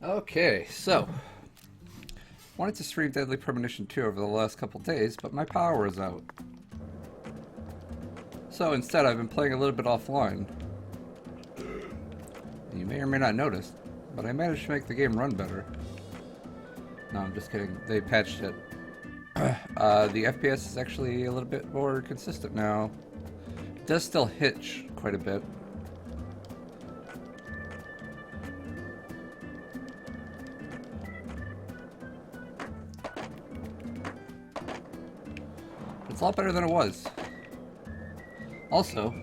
Okay, so wanted to stream Deadly Premonition 2 over the last couple days, but my power was out. So instead, I've been playing a little bit offline. You may or may not notice, but I managed to make the game run better. No, I'm just kidding. They patched it. The FPS is actually a little bit more consistent now. It does still hitch quite a bit. It's a lot better than it was. Also,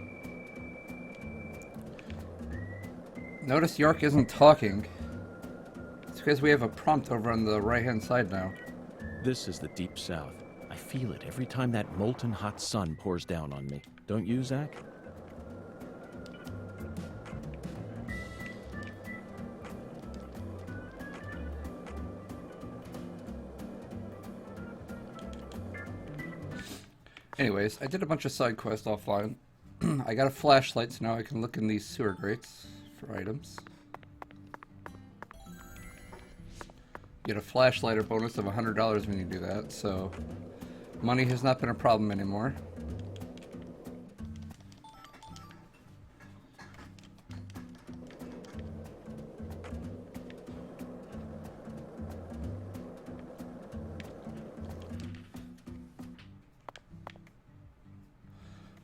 notice York isn't talking. It's because we have a prompt over on the right-hand side now. This is the Deep South. I feel it every time that molten hot sun pours down on me. Don't you, Zach? Anyways, I did a bunch of side quests offline. I got a flashlight, so now I can look in these sewer grates for items. Get a flashlighter bonus of $100 when you do that, so money has not been a problem anymore.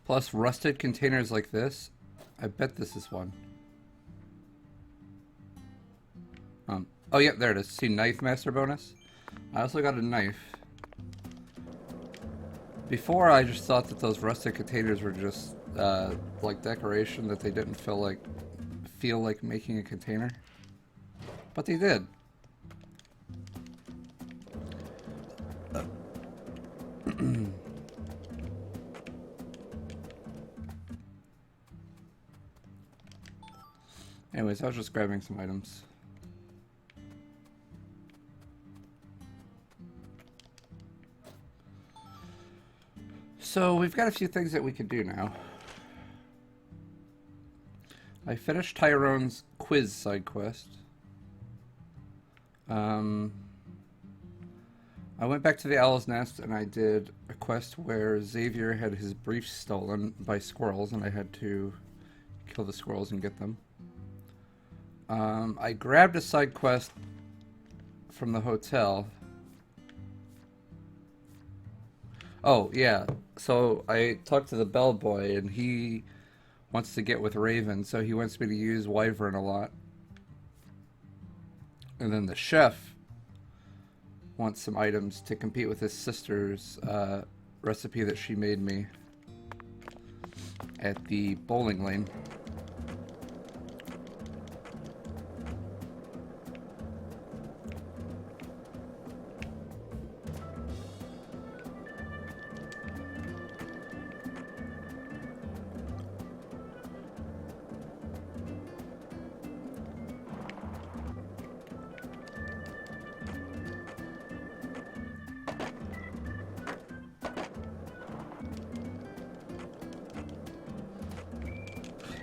Plus rusted containers like this. I bet this is one. Oh yeah, there it is. See, knife master bonus? I also got a knife. Before I just thought that those rusted containers were just like decoration, that they didn't feel like making a container. But they did. Anyways, I was just grabbing some items. So we've got a few things that we can do now. I finished Tyrone's quiz side quest. I went back to the Owl's Nest and I did a quest where Xavier had his briefs stolen by squirrels and I had to kill the squirrels and get them. I grabbed a side quest from the hotel. Oh, yeah. So I talked to the bellboy, and he wants to get with Raven, so he wants me to use Wyvern a lot. And then the chef wants some items to compete with his sister's recipe that she made me at the bowling lane.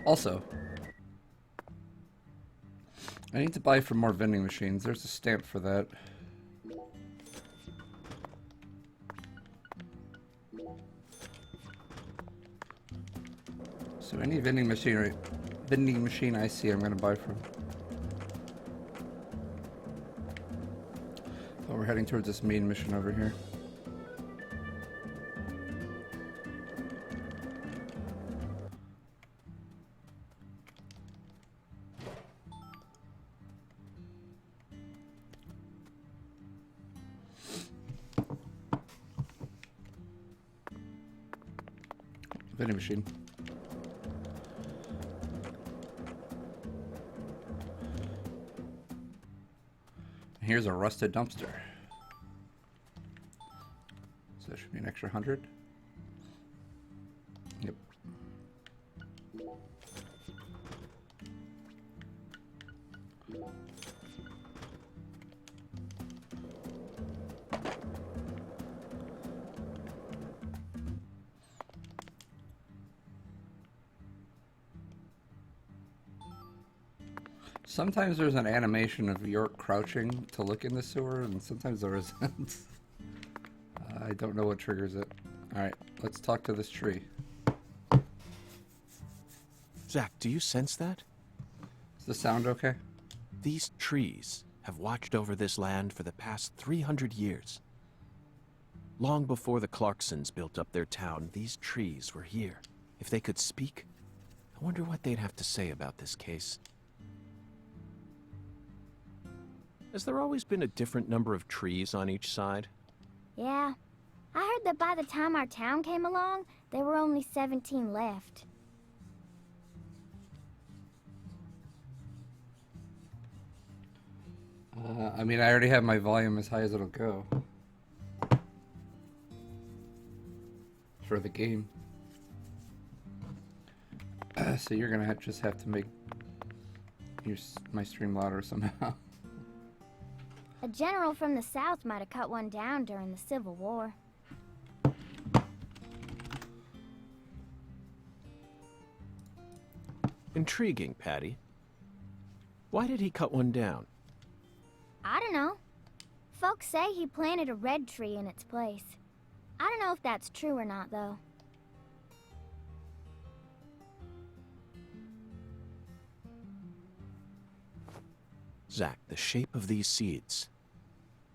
Also, I need to buy from more vending machines. There's a stamp for that. So any vending machine I see, I'm gonna buy from. Oh, we're heading towards this main mission over here. Vending machine. Here's a rusted dumpster. So that should be an extra 100. Yep. Sometimes there's an animation of York crouching to look in the sewer, and sometimes there isn't. I don't know what triggers it. Alright, let's talk to this tree. Zach, do you sense that? Is the sound okay? These trees have watched over this land for the past 300 years. Long before the Clarksons built up their town, these trees were here. If they could speak, I wonder what they'd have to say about this case. Has there always been a different number of trees on each side? Yeah. I heard that by the time our town came along, there were only 17 left. I mean, I already have my volume as high as it'll go. For the game. So you're gonna just have to make my stream louder somehow. A general from the south might have cut one down during the Civil War. Intriguing, Patty. Why did he cut one down? I don't know. Folks say he planted a red tree in its place. I don't know if that's true or not, though. Zach, the shape of these seeds.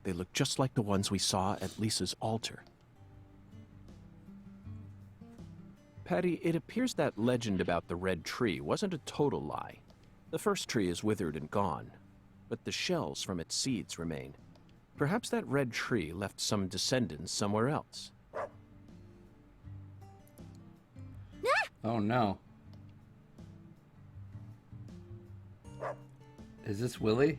They look just like the ones we saw at Lisa's altar. Patty, it appears that legend about the red tree wasn't a total lie. The first tree is withered and gone, but the shells from its seeds remain. Perhaps that red tree left some descendants somewhere else. Oh no. Is this Willie?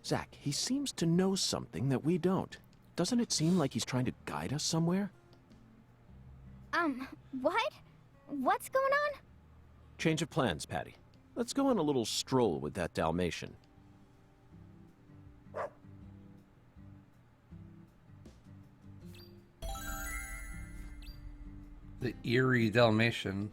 Zach, he seems to know something that we don't. Doesn't it seem like he's trying to guide us somewhere? What? What's going on? Change of plans, Patty. Let's go on a little stroll with that Dalmation. The Eerie Dalmation.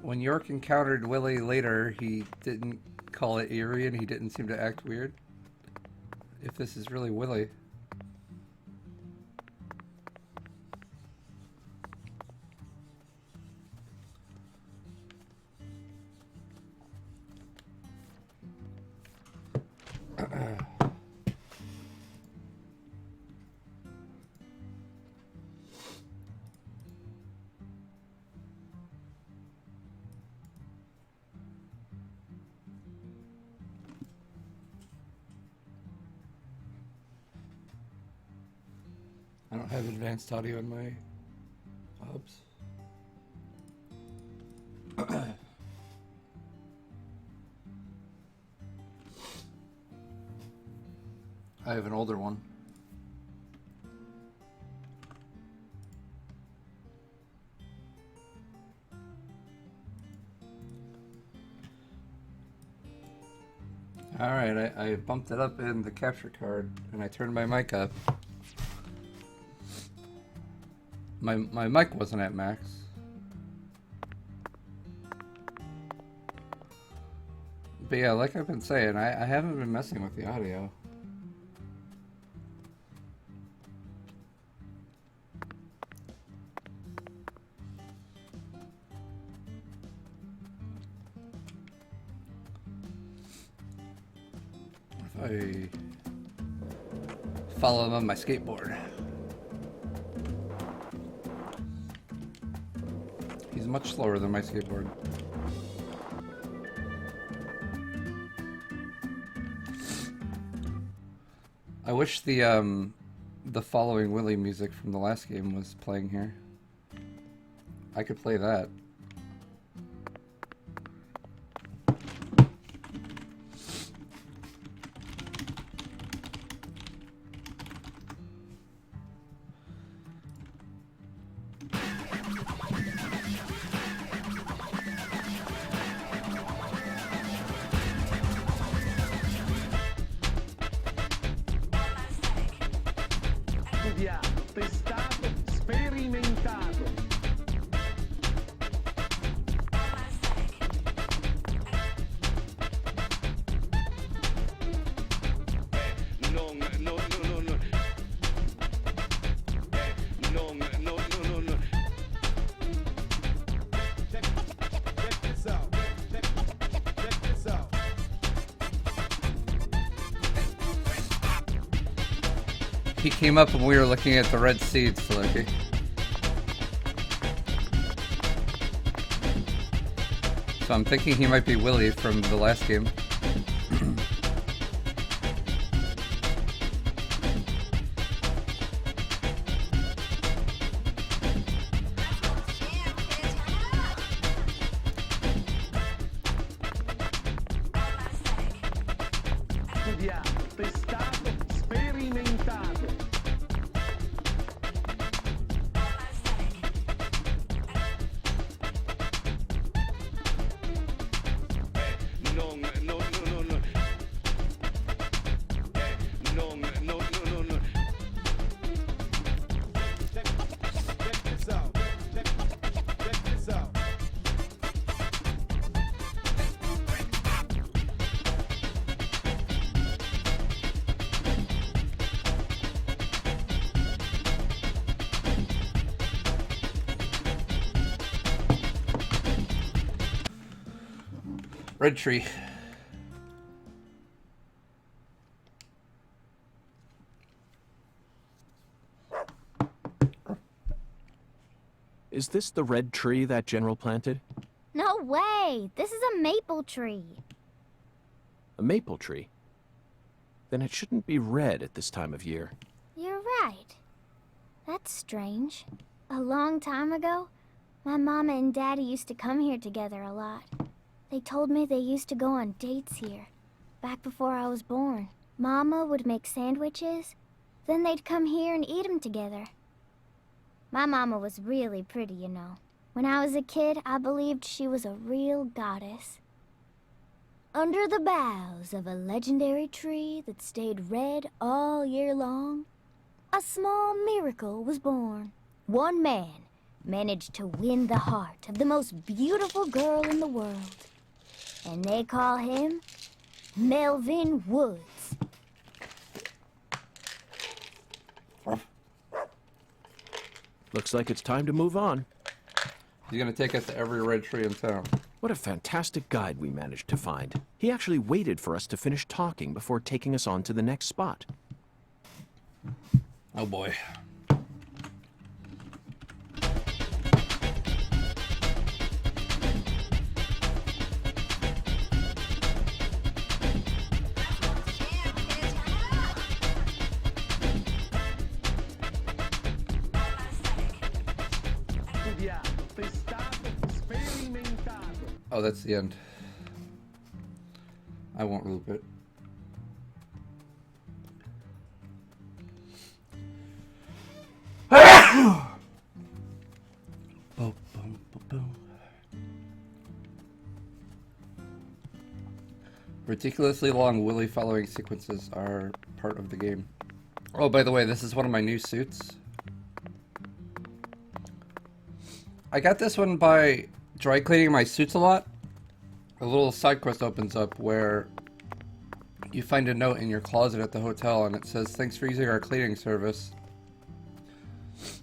When York encountered Willie later, he didn't call it Eerie and he didn't seem to act weird. If this is really Willie. I don't have advanced audio in my hubs. I have an older one. Alright, I bumped it up in the capture card and I turned my mic up. My mic wasn't at max. But yeah, like I've been saying, I haven't been messing with the audio. If I follow him on my skateboard. He's much slower than my skateboard. I wish the following Willy music from the last game was playing here. I could play that. Studiato, testato, sperimentato. Check this out. Check this out. He came up when we were looking at the red seeds, Loki. So I'm thinking he might be Willie from the last game. Studiato, testato, sperimentato. Check this out. Check this out. Red tree. Is this the red tree that General planted? No way! This is a maple tree. A maple tree? Then it shouldn't be red at this time of year. You're right. That's strange. A long time ago, my mama and daddy used to come here together a lot. They told me they used to go on dates here, back before I was born. Mama would make sandwiches, then they'd come here and eat them together. My mama was really pretty, you know. When I was a kid, I believed she was a real goddess. Under the boughs of a legendary tree that stayed red all year long, a small miracle was born. One man managed to win the heart of the most beautiful girl in the world. And they call him Melvin Woods. Looks like it's time to move on. He's gonna take us to every red tree in town. What a fantastic guide we managed to find. He actually waited for us to finish talking before taking us on to the next spot. Oh boy. Studiato, testato, sperimentato. Oh, that's the end. I won't loop it. Boom, boom, boom, boom. Ridiculously long Willy following sequences are part of the game. Oh, by the way, this is one of my new suits. I got this one by dry cleaning my suits a lot. A little side quest opens up where you find a note in your closet at the hotel and it says, "Thanks for using our cleaning service.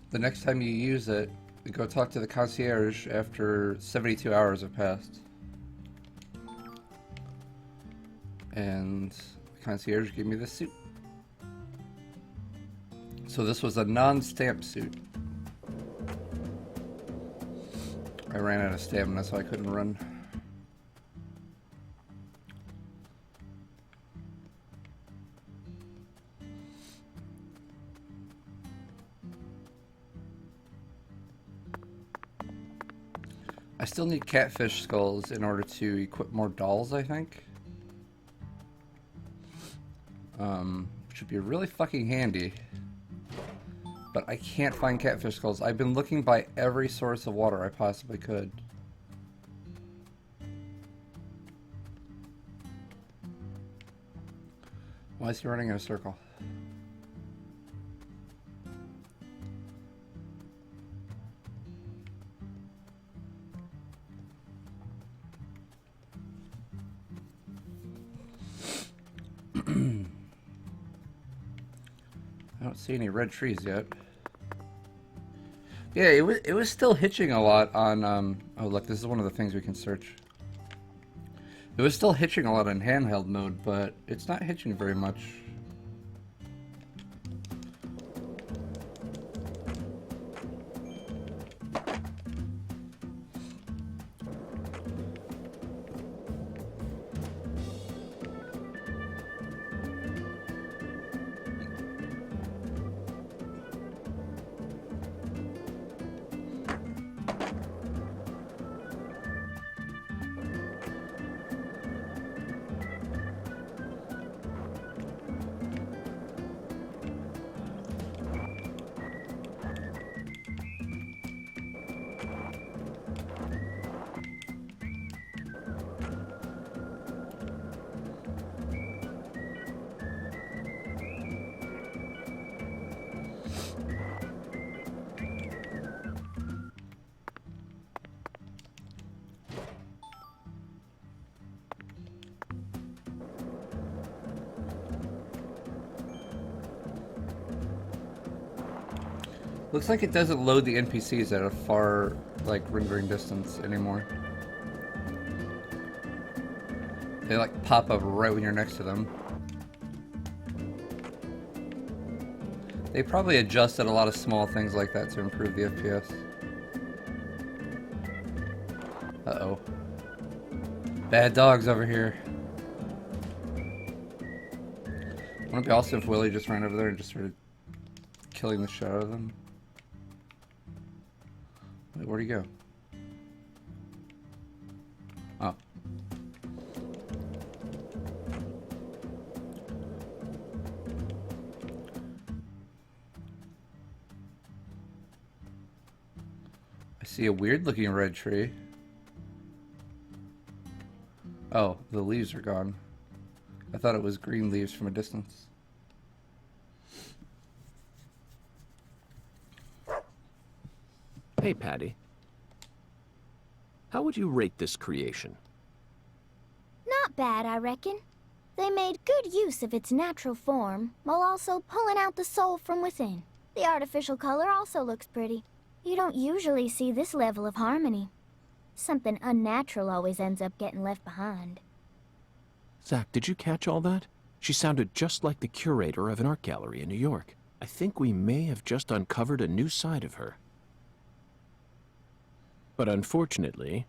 The next time you use it, go talk to the concierge after 72 hours have passed." And the concierge gave me this suit. So this was a non-stamp suit. I ran out of stamina, so I couldn't run. I still need catfish skulls in order to equip more dolls, I think. Which would be really fucking handy. But I can't find catfish skulls. I've been looking by every source of water I possibly could. Why is he running in a circle? I don't see any red trees yet. Yeah, it was still hitching a lot on oh look, this is one of the things we can search. It was still hitching a lot in handheld mode, but it's not hitching very much. Looks like it doesn't load the NPCs at a far, like, rendering distance anymore. They, like, pop up right when you're next to them. They probably adjusted a lot of small things like that to improve the FPS. Uh-oh. Bad dogs over here. Wouldn't it be awesome if Willie just ran over there and just started killing the shit out of them? Wait, where'd he go? Oh. I see a weird looking red tree. Oh, the leaves are gone. I thought it was green leaves from a distance. Hey, Patty. How would you rate this creation? Not bad, I reckon. They made good use of its natural form, while also pulling out the soul from within. The artificial color also looks pretty. You don't usually see this level of harmony. Something unnatural always ends up getting left behind. Zach, did you catch all that? She sounded just like the curator of an art gallery in New York. I think we may have just uncovered a new side of her. But unfortunately,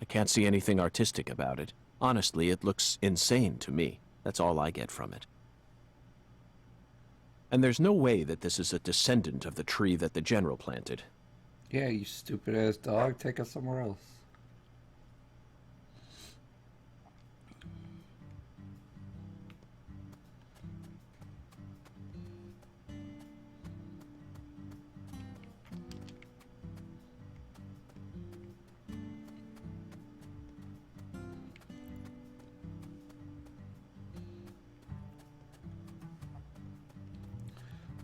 I can't see anything artistic about it. Honestly, it looks insane to me. That's all I get from it. And there's no way that this is a descendant of the tree that the General planted. Yeah, you stupid ass dog. Take us somewhere else.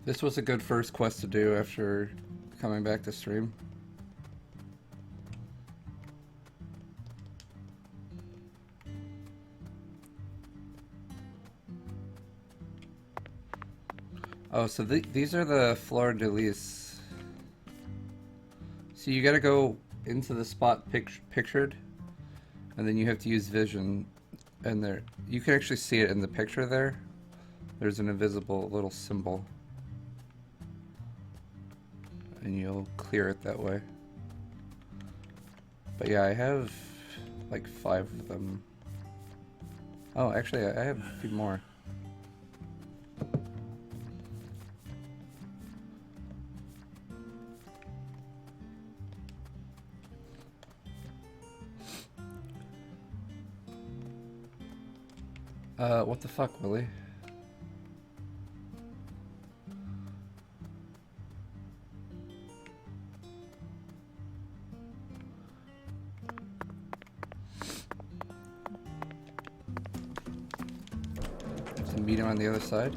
This was a good first quest to do after coming back to stream. Oh, so these are the fleur de lis. So you gotta go into the spot pictured, and then you have to use vision. And there, you can actually see it in the picture there. There's an invisible little symbol. And you'll clear it that way. But yeah, I have like 5 of them. Oh, actually, I have a few more. What the fuck, Willie? Meet him on the other side.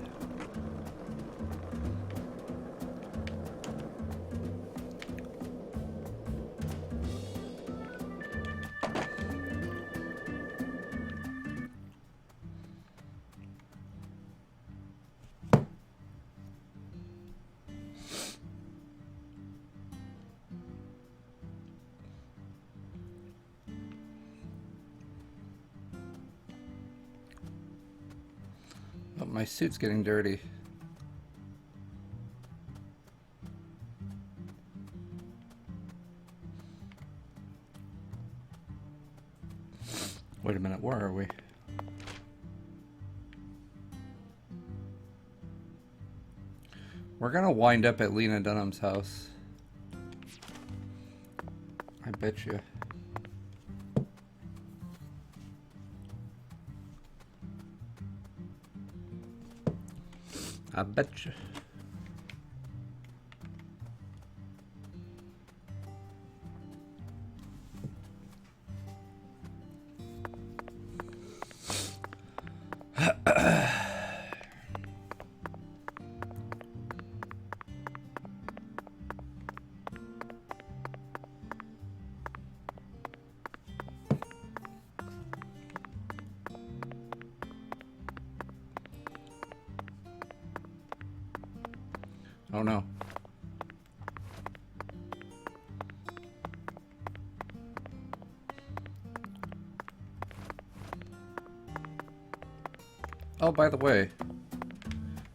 my suit's getting dirty. Wait a minute, where are we? We're gonna wind up at Lena Dunham's house. I bet you. I bet you. Oh no. Oh, by the way,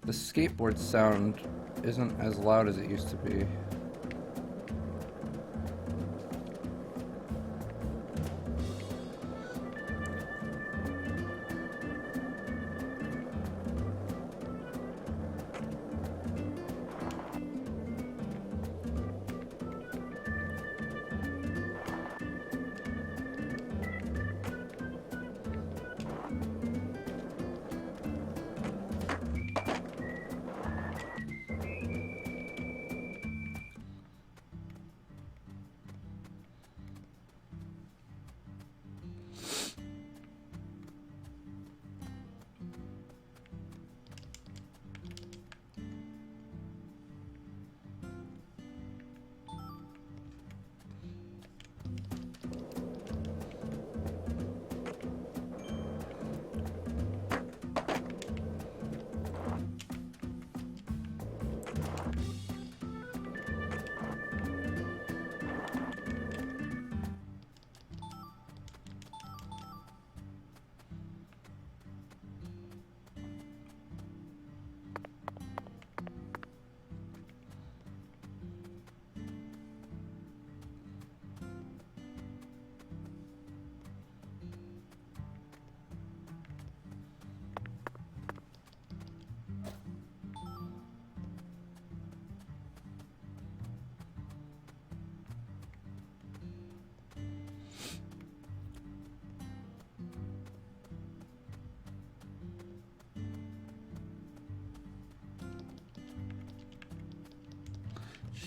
the skateboard sound isn't as loud as it used to be.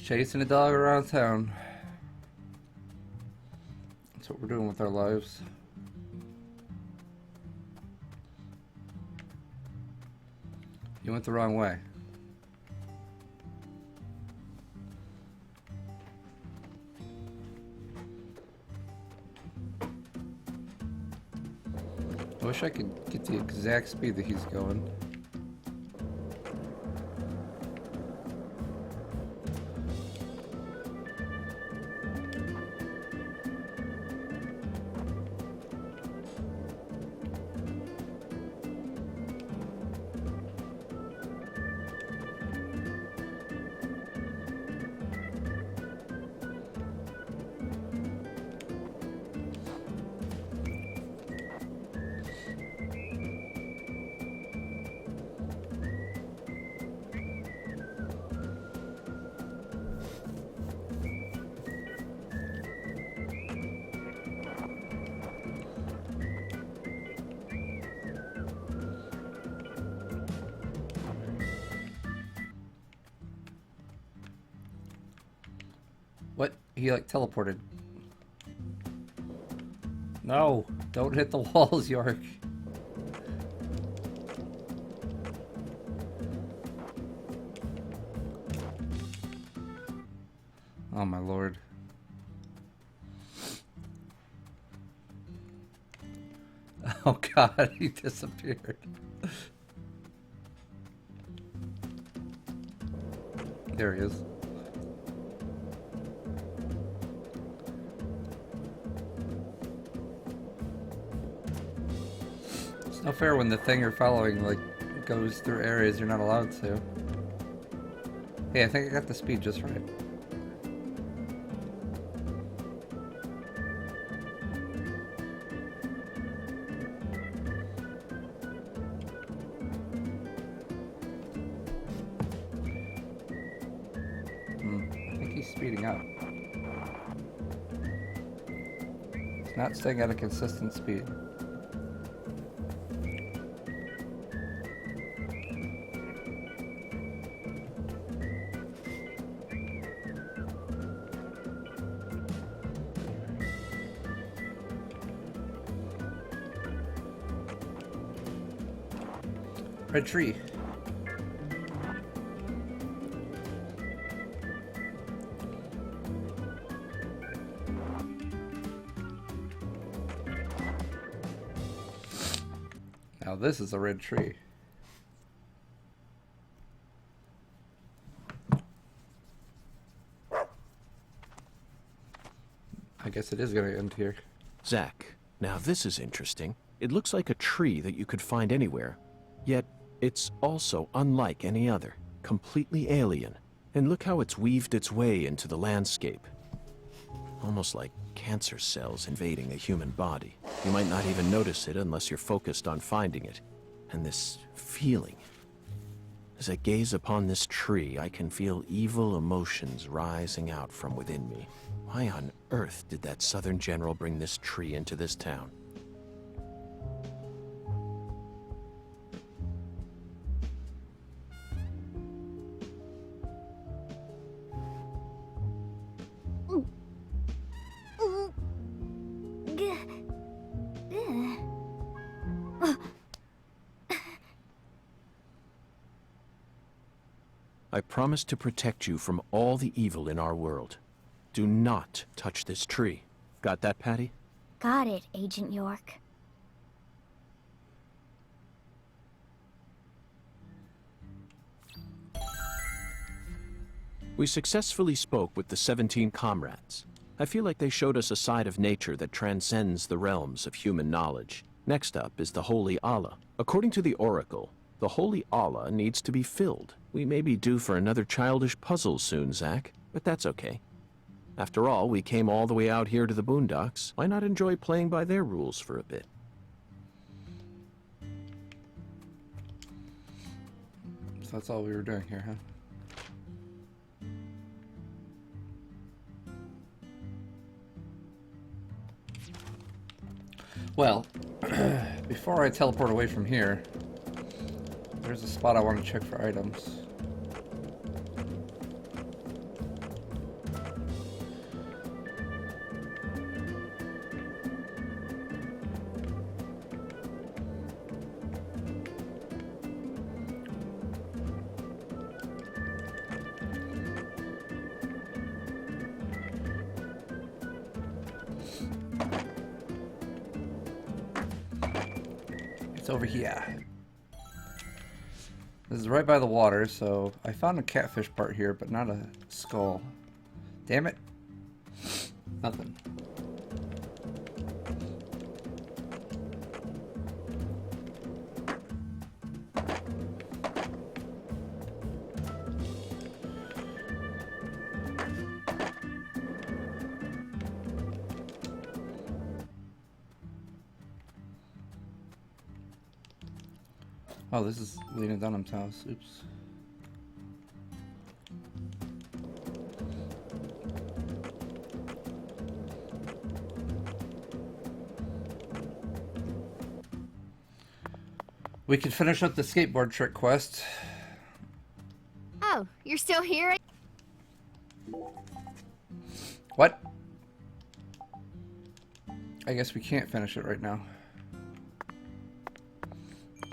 Chasing a dog around town. That's what we're doing with our lives. You went the wrong way. I wish I could get the exact speed that he's going. What? He like teleported. No, don't hit the walls, York. Oh my lord. Oh god, he disappeared. There he is. It's not fair when the thing you're following like goes through areas you're not allowed to. Hey, I think I got the speed just right. I think he's speeding up. He's not staying at a consistent speed. Red tree. Now this is a red tree. I guess it is going to end here. Zach, now this is interesting. It looks like a tree that you could find anywhere, yet it's also unlike any other, completely alien. And look how it's weaved its way into the landscape. Almost like cancer cells invading a human body. You might not even notice it unless you're focused on finding it. And this feeling. As I gaze upon this tree, I can feel evil emotions rising out from within me. Why on earth did that Southern general bring this tree into this town? I promise to protect you from all the evil in our world. Do not touch this tree. Got that, Patty? Got it, Agent York. We successfully spoke with the 17 comrades. I feel like they showed us a side of nature that transcends the realms of human knowledge. Next up is the Holy Allah. According to the Oracle, the Holy Allah needs to be filled. We may be due for another childish puzzle soon, Zach, but that's okay. After all, we came all the way out here to the boondocks. Why not enjoy playing by their rules for a bit? So that's all we were doing here, huh? Well, before I teleport away from here, there's a spot I want to check for items. It's over here. This is right by the water, so I found a catfish part here, but not a skull. Damn it. Nothing. Oh, this is Lena Dunham's house. Oops. We can finish up the skateboard trick quest. Oh, you're still here? What? I guess we can't finish it right now.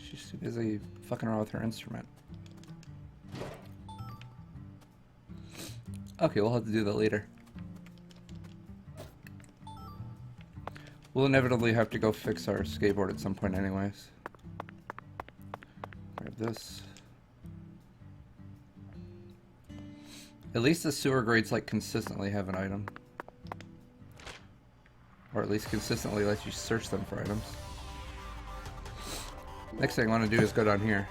She's too busy fucking around with her instrument. Okay, we'll have to do that later. We'll inevitably have to go fix our skateboard at some point anyways. Grab this. At least the sewer grades like consistently have an item. Or at least consistently lets you search them for items. Next thing I want to do is go down here.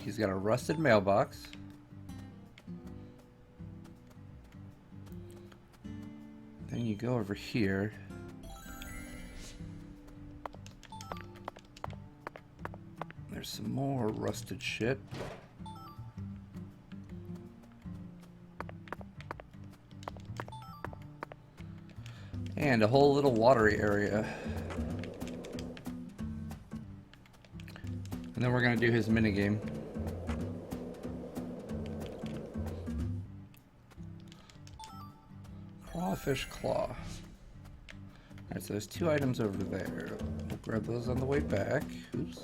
He's got a rusted mailbox. Then you go over here. There's some more rusted shit. And a whole little watery area. And then we're gonna do his minigame. Crawfish claw. Alright, so there's 2 items over there. We'll grab those on the way back. Oops.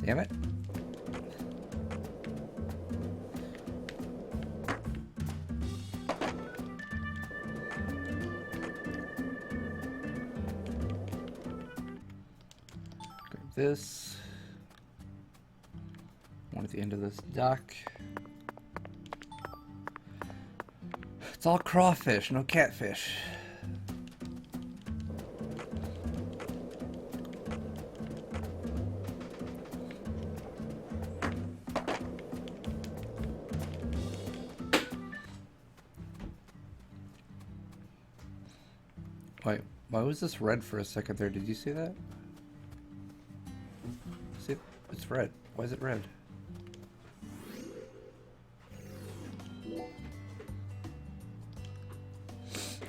Damn it. Grab this. One at the end of this dock. It's all crawfish, no catfish. Wait, why was this red for a second there? Did you see that? See, it's red. Why is it red?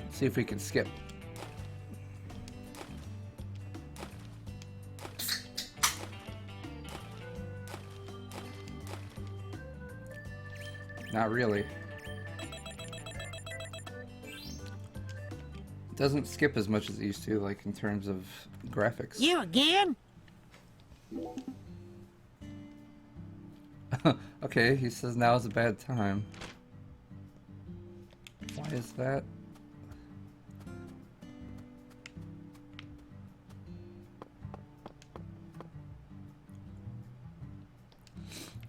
Let's see if we can skip. Not really. It doesn't skip as much as it used to, like in terms of graphics. You again? Okay, he says now is a bad time. Why is that?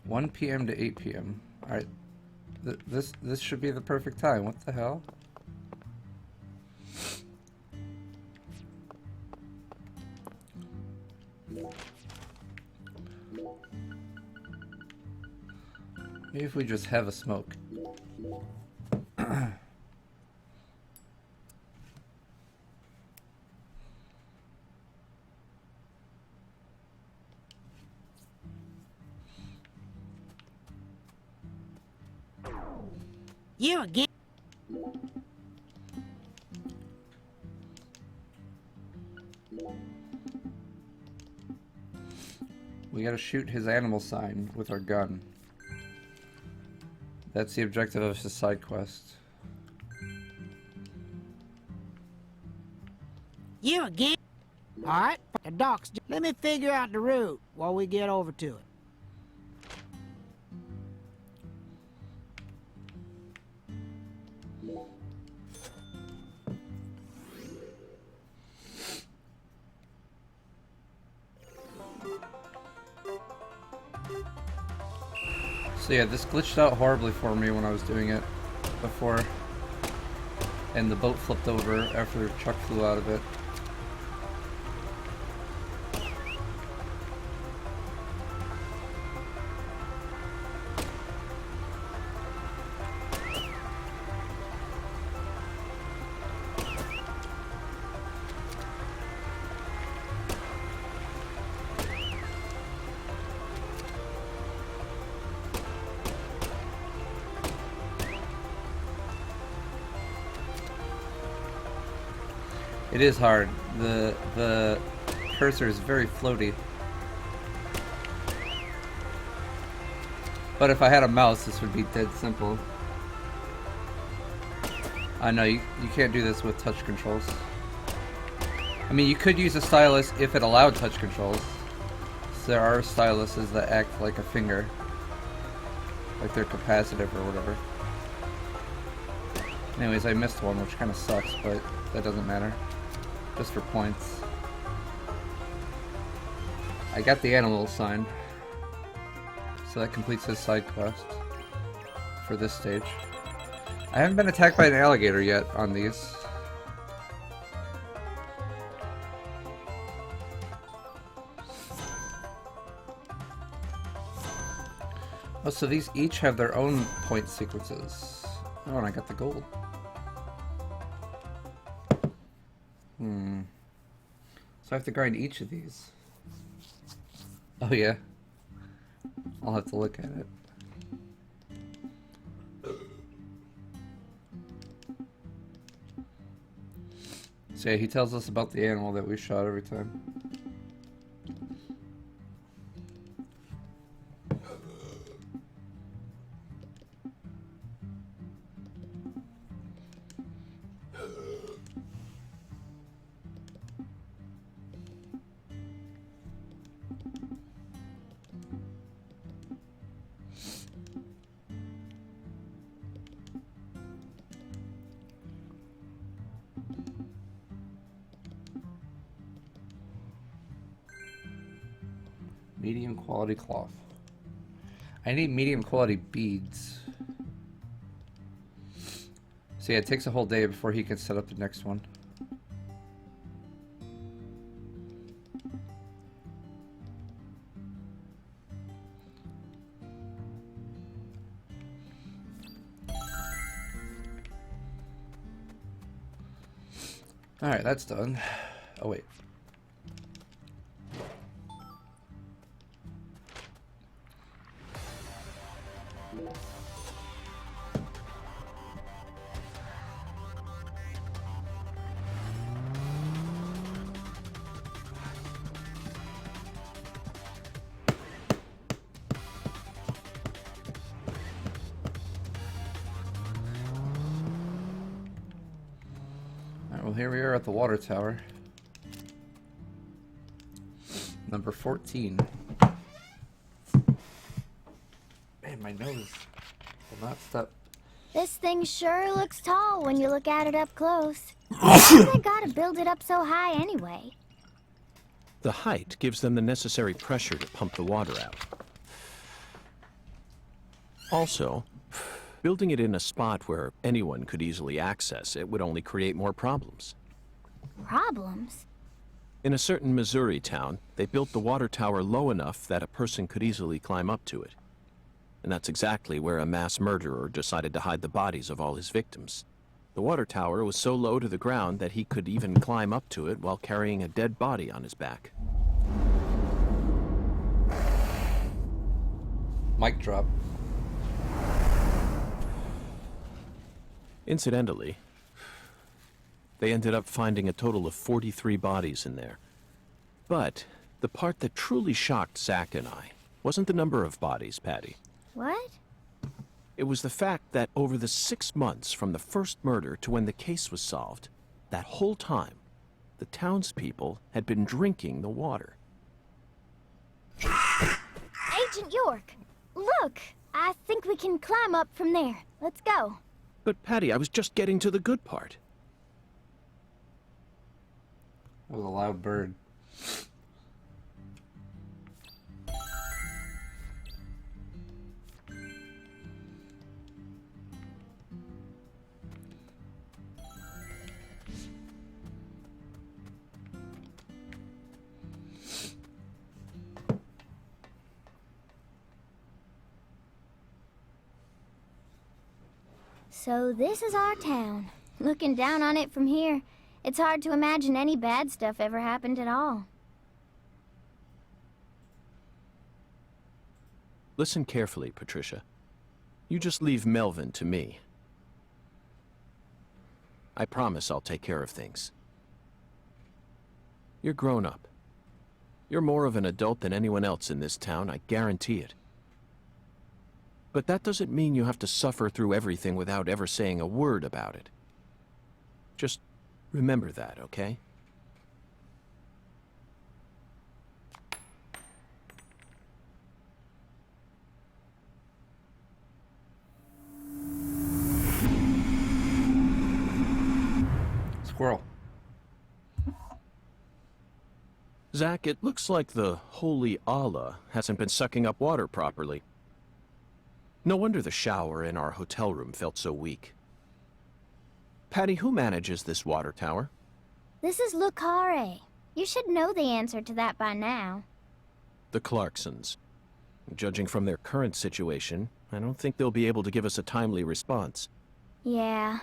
(1 p.m. to 8 p.m.) Alright. This should be the perfect time. What the hell? Maybe if we just have a smoke. You again? We gotta shoot his animal sign with our gun. That's the objective of his side quest. You again? Alright, the docks. Let me figure out the route while we get over to it. So yeah, this glitched out horribly for me when I was doing it before. And the boat flipped over after Chuck flew out of it. It is hard. The cursor is very floaty. But if I had a mouse, this would be dead simple. I know you can't do this with touch controls. I mean, you could use a stylus if it allowed touch controls. So there are styluses that act like a finger. Like they're capacitive or whatever. Anyways, I missed one, which kind of sucks, but that doesn't matter. Just for points. I got the animal sign. So that completes his side quest for this stage. I haven't been attacked by an alligator yet on these. Oh, so these each have their own point sequences. Oh, and I got the gold. So I have to grind each of these. Oh yeah. I'll have to look at it. So yeah, he tells us about the animal that we shot every time. Medium quality cloth. I need medium quality beads. So yeah, it takes a whole day before he can set up the next one. Alright, that's done. Oh wait. Well, here we are at the water tower. Number 14. Man, my nose will not stop. This thing sure looks tall when you look at it up close. Why they gotta build it up so high anyway? The height gives them the necessary pressure to pump the water out. Also, building it in a spot where anyone could easily access it would only create more problems. Problems? In a certain Missouri town, they built the water tower low enough that a person could easily climb up to it. And that's exactly where a mass murderer decided to hide the bodies of all his victims. The water tower was so low to the ground that he could even climb up to it while carrying a dead body on his back. Mic drop. Incidentally, they ended up finding a total of 43 bodies in there. But the part that truly shocked Zach and I wasn't the number of bodies, Patty. What? It was the fact that over the 6 months from the first murder to when the case was solved, that whole time, the townspeople had been drinking the water. Agent York, look! I think we can climb up from there. Let's go. But Patty, I was just getting to the good part. That was a loud bird. So this is our town. Looking down on it from here, it's hard to imagine any bad stuff ever happened at all. Listen carefully, Patricia. You just leave Melvin to me. I promise I'll take care of things. You're grown up. You're more of an adult than anyone else in this town, I guarantee it. But that doesn't mean you have to suffer through everything without ever saying a word about it. Just remember that, okay? Squirrel. Zach, it looks like the holy Allah hasn't been sucking up water properly. No wonder the shower in our hotel room felt so weak. Patty, who manages this water tower? This is Lucare. You should know the answer to that by now. The Clarksons. Judging from their current situation, I don't think they'll be able to give us a timely response. Yeah.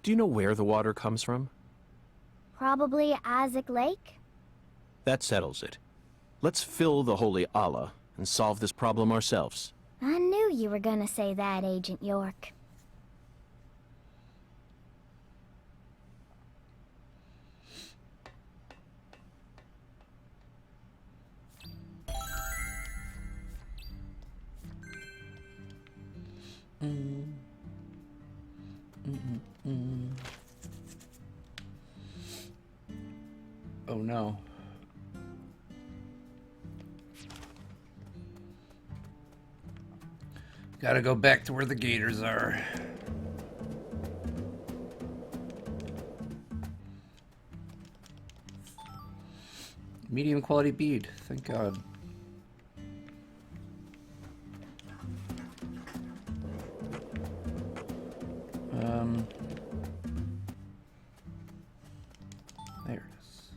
Do you know where the water comes from? Probably Isaac Lake? That settles it. Let's fill the Holy Allah and solve this problem ourselves. I knew you were gonna say that, Agent York. Oh no. Gotta go back to where the gators are. Medium quality bead, thank God. There it is.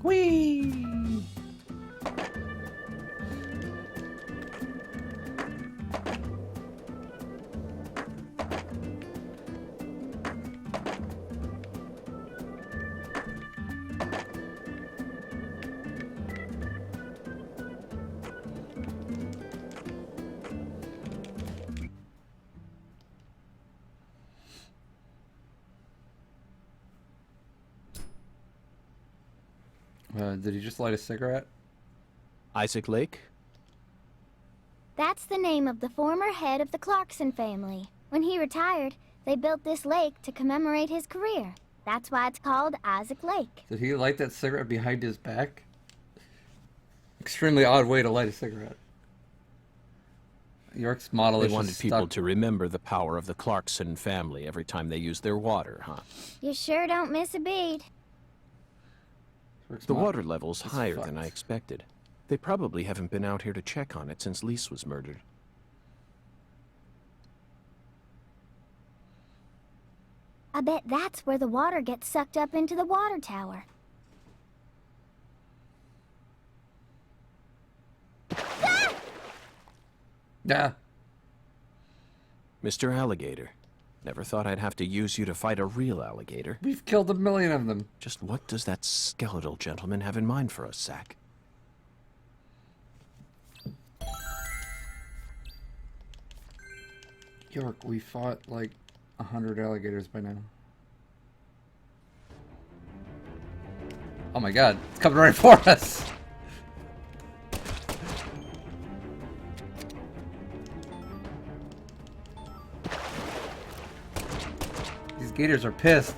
Whee! Did he just light a cigarette? Isaac Lake? That's the name of the former head of the Clarkson family. When he retired, they built this lake to commemorate his career. That's why it's called Isaac Lake. Did he light that cigarette behind his back? Extremely odd way to light a cigarette. York's model They is wanted just people stuck. to remember the power of the Clarkson family every time they used their water, huh? You sure don't miss a beat. York's The model water level's is higher fucked. than I expected. They probably haven't been out here to check on it since Lise was murdered. I bet that's where the water gets sucked up into the water tower. Yeah. Mr. Alligator, never thought I'd have to use you to fight a real alligator. We've killed 1,000,000 of them. Just what does that skeletal gentleman have in mind for us, Zack? York, we fought like 100 alligators by now. Oh my God, it's coming right for us. These gators are pissed.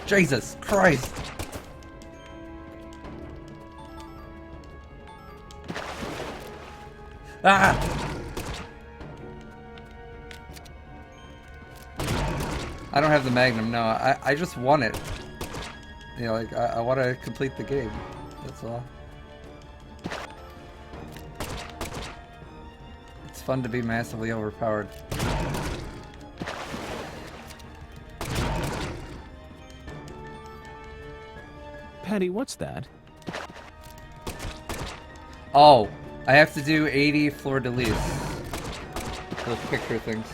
Jesus Christ. Ah! I don't have the Magnum, no. I just want it. You know, like, I want to complete the game. That's all. It's fun to be massively overpowered. Patty, what's that? Oh, I have to do 80 fleur-de-lis. Those picture things.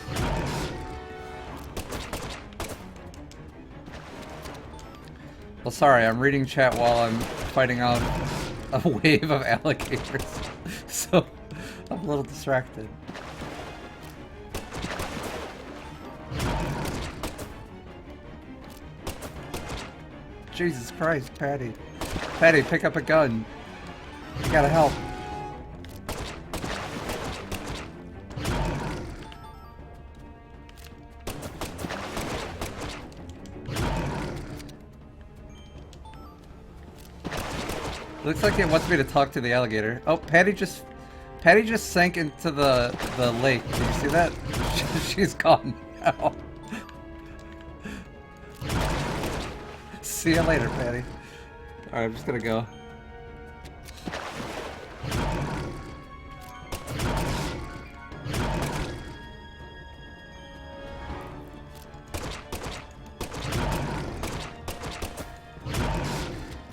Well, sorry, I'm reading chat while I'm fighting out a wave of alligators. So, I'm a little distracted. Jesus Christ, Patty. Patty, pick up a gun. You gotta help. Looks like it wants me to talk to the alligator. Oh, Patty just sank into the lake. Did you see that? She's gone now. See you later, Patty. Alright, I'm just gonna go.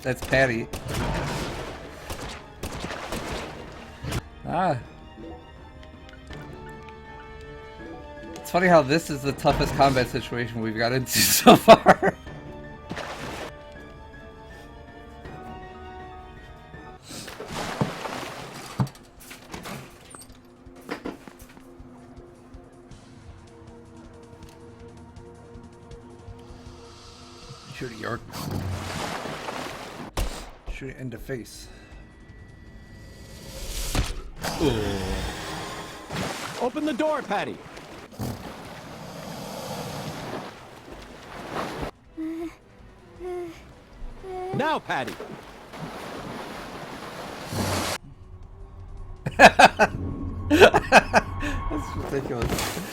That's Patty. Ah. It's funny how this is the toughest combat situation we've got into so far. Shoot at York. Shoot it in the face. Ooh. Open the door, Patty. Now, Patty. That's ridiculous.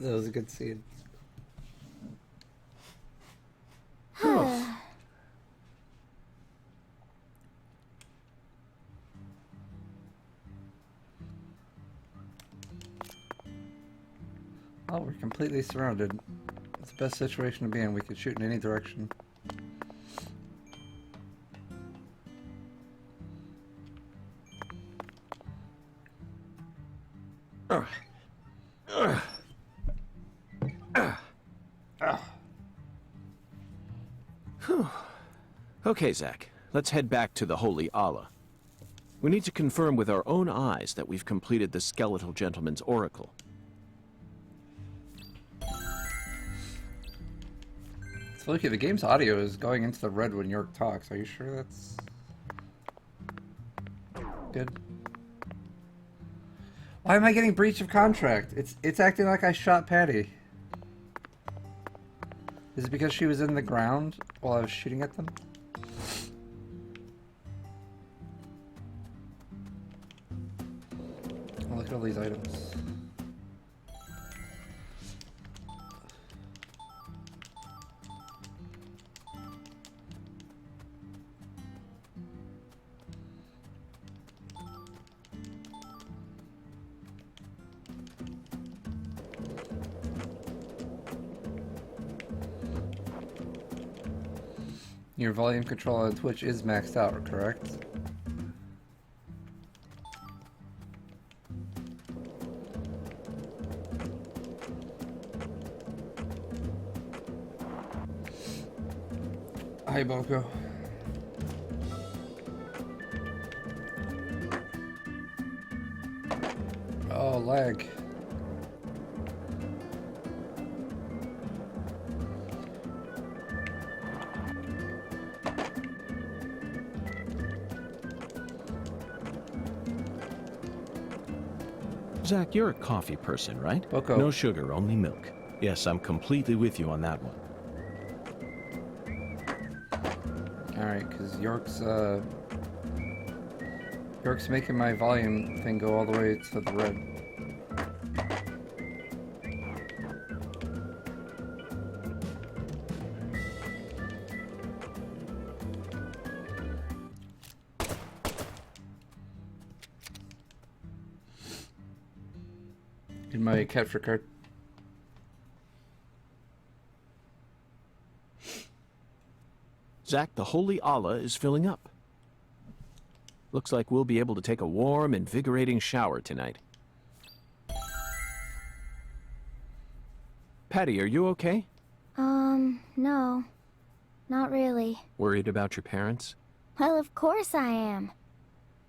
That was a good scene. Oh, we're completely surrounded. It's the best situation to be in. We could shoot in any direction. Okay, Zach. Let's head back to the Holy Allah. We need to confirm with our own eyes that we've completed the Skeletal Gentleman's oracle. So, Loki, the game's audio is going into the red when York talks. Are you sure that's good? Why am I getting breach of contract? It's acting like I shot Patty. Is it because she was in the ground while I was shooting at them? Oh, look at all these items. Your volume control on Twitch is maxed out, correct? Hi, Boko. Oh, lag. Zach, you're a coffee person, right? Boko. No sugar, only milk. Yes, I'm completely with you on that one. Alright, because York's making my volume thing go all the way to the red. In my capture card. Zach, the Holy Allah is filling up. Looks like we'll be able to take a warm, invigorating shower tonight. Patty, are you okay? No. Not really. Worried about your parents? Well, of course I am.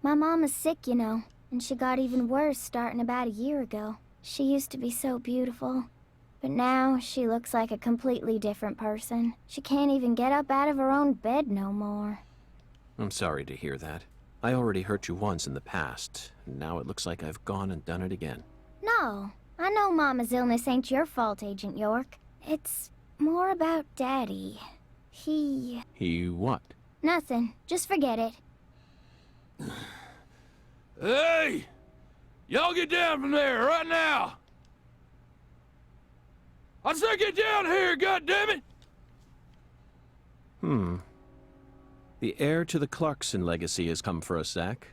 My mom is sick, you know, and she got even worse starting about a year ago. She used to be so beautiful, but now she looks like a completely different person. She can't even get up out of her own bed no more. I'm sorry to hear that. I already hurt you once in the past, and now it looks like I've gone and done it again. No, I know Mama's illness ain't your fault, Agent York. It's more about Daddy. He what? Nothing. Just forget it. Hey! Y'all get down from there right now! I said get down here, goddammit! The heir to the Clarkson legacy has come for us, Zach.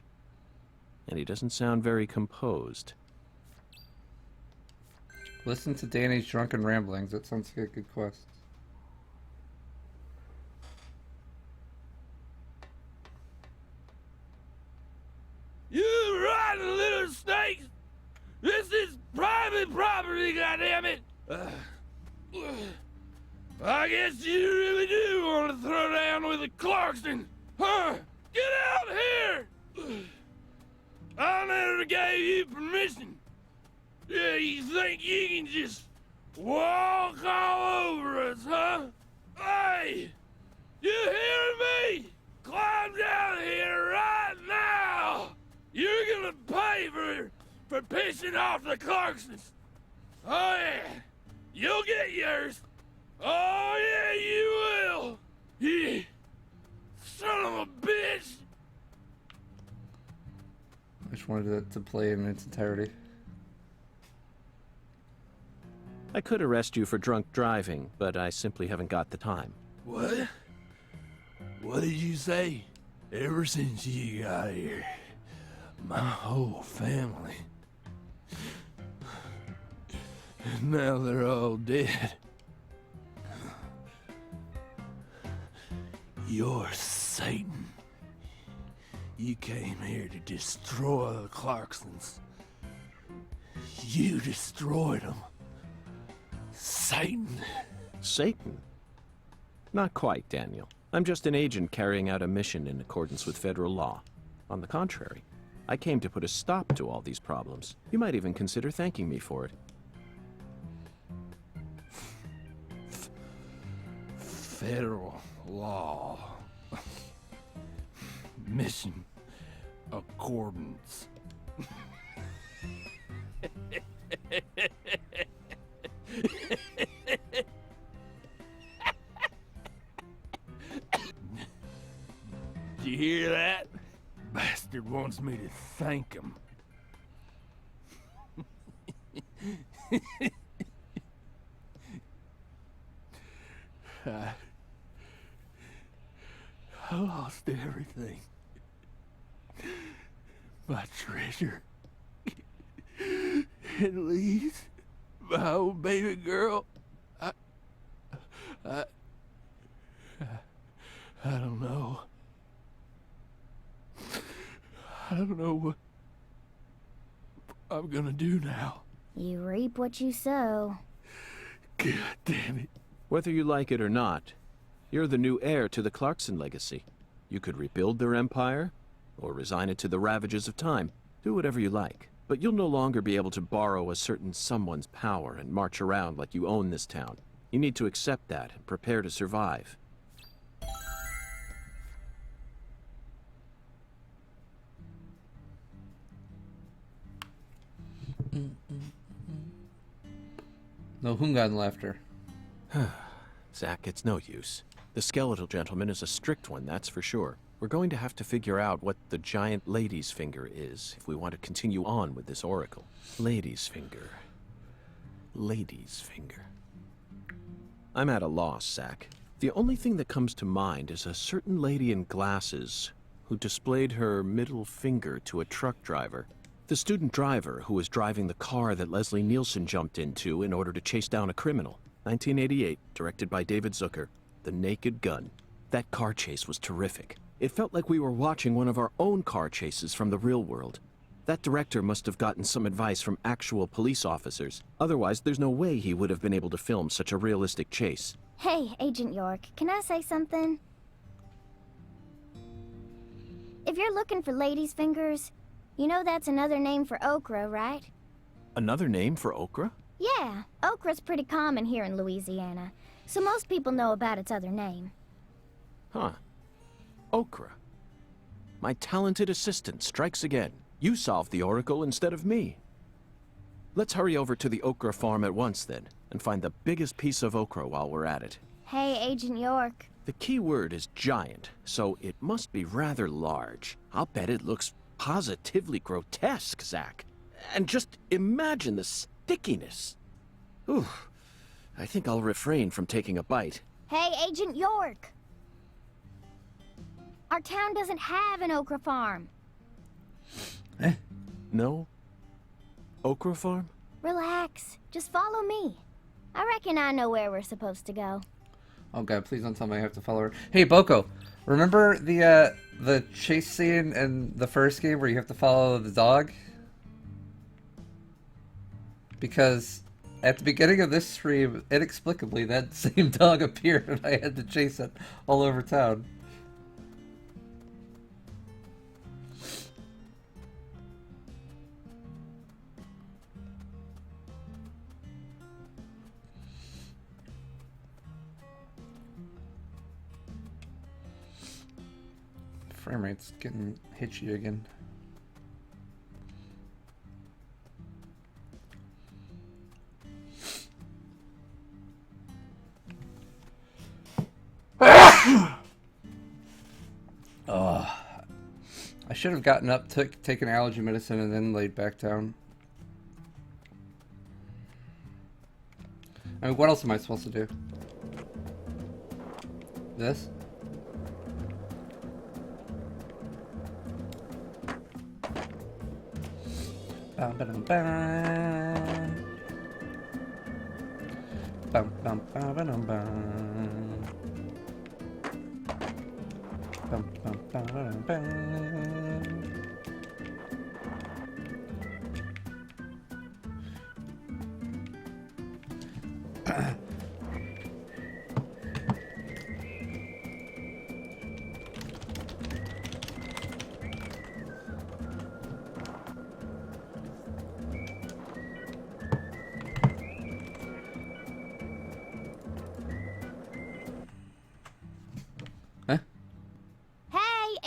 And he doesn't sound very composed. Listen to Danny's drunken ramblings. That sounds like a good quest. You rotten little snakes! This is private property, goddammit! I guess you really do want to throw down with a Clarkson, huh? Get out here! I never gave you permission. Yeah, you think you can just walk all over us, huh? Hey! You hearing me? Climb down here right now! You're gonna pay for pissing off the Clarksons! Oh yeah! You'll get yours! Oh yeah, you will! You son of a bitch! I just wanted it to play in its entirety. I could arrest you for drunk driving, but I simply haven't got the time. What? What did you say? Ever since you got here, my whole family. And now they're all dead. You're Satan. You came here to destroy the Clarksons. You destroyed them. Satan. Satan? Not quite, Daniel. I'm just an agent carrying out a mission in accordance with federal law. On the contrary, I came to put a stop to all these problems. You might even consider thanking me for it. Federal law. Mission accordance. Did you hear that? Bastard wants me to thank him. I lost everything. My treasure. At least my old baby girl. I don't know. I don't know what I'm gonna do now. You reap what you sow. God damn it. Whether you like it or not, you're the new heir to the Clarkson legacy. You could rebuild their empire, or resign it to the ravages of time. Do whatever you like. But you'll no longer be able to borrow a certain someone's power and march around like you own this town. You need to accept that and prepare to survive. No Hungan laughter. Zach, it's no use. The skeletal gentleman is a strict one, that's for sure. We're going to have to figure out what the giant lady's finger is if we want to continue on with this oracle. Lady's finger. Lady's finger. I'm at a loss, Zach. The only thing that comes to mind is a certain lady in glasses who displayed her middle finger to a truck driver. The student driver who was driving the car that Leslie Nielsen jumped into in order to chase down a criminal. 1988, directed by David Zucker. The Naked Gun. That car chase was terrific. It felt like we were watching one of our own car chases from the real world. That director must have gotten some advice from actual police officers. Otherwise, there's no way he would have been able to film such a realistic chase. Hey, Agent York, can I say something? If you're looking for ladies' fingers, you know that's another name for okra, right? Another name for okra? Yeah, okra's pretty common here in Louisiana, so most people know about its other name. Huh. Okra. My talented assistant strikes again. You solved the oracle instead of me. Let's hurry over to the okra farm at once, then, and find the biggest piece of okra while we're at it. Hey, Agent York. The key word is giant, so it must be rather large. I'll bet it looks positively grotesque, Zach. And just imagine the stickiness. Ooh, I think I'll refrain from taking a bite. Hey, Agent York! Our town doesn't have an okra farm. No? Okra farm? Relax. Just follow me. I reckon I know where we're supposed to go. Oh god, please don't tell me I have to follow her. Hey, Boko, remember the chase scene in the first game where you have to follow the dog? Because at the beginning of this stream, inexplicably, that same dog appeared and I had to chase it all over town. Frame rate's getting hitchy again. Oh, I should have gotten up, taken allergy medicine, and then laid back down. I mean, what else am I supposed to do? This? Bum ba-dum bum. Bum bum ba-dum bum. Bum bum ba-dum bum.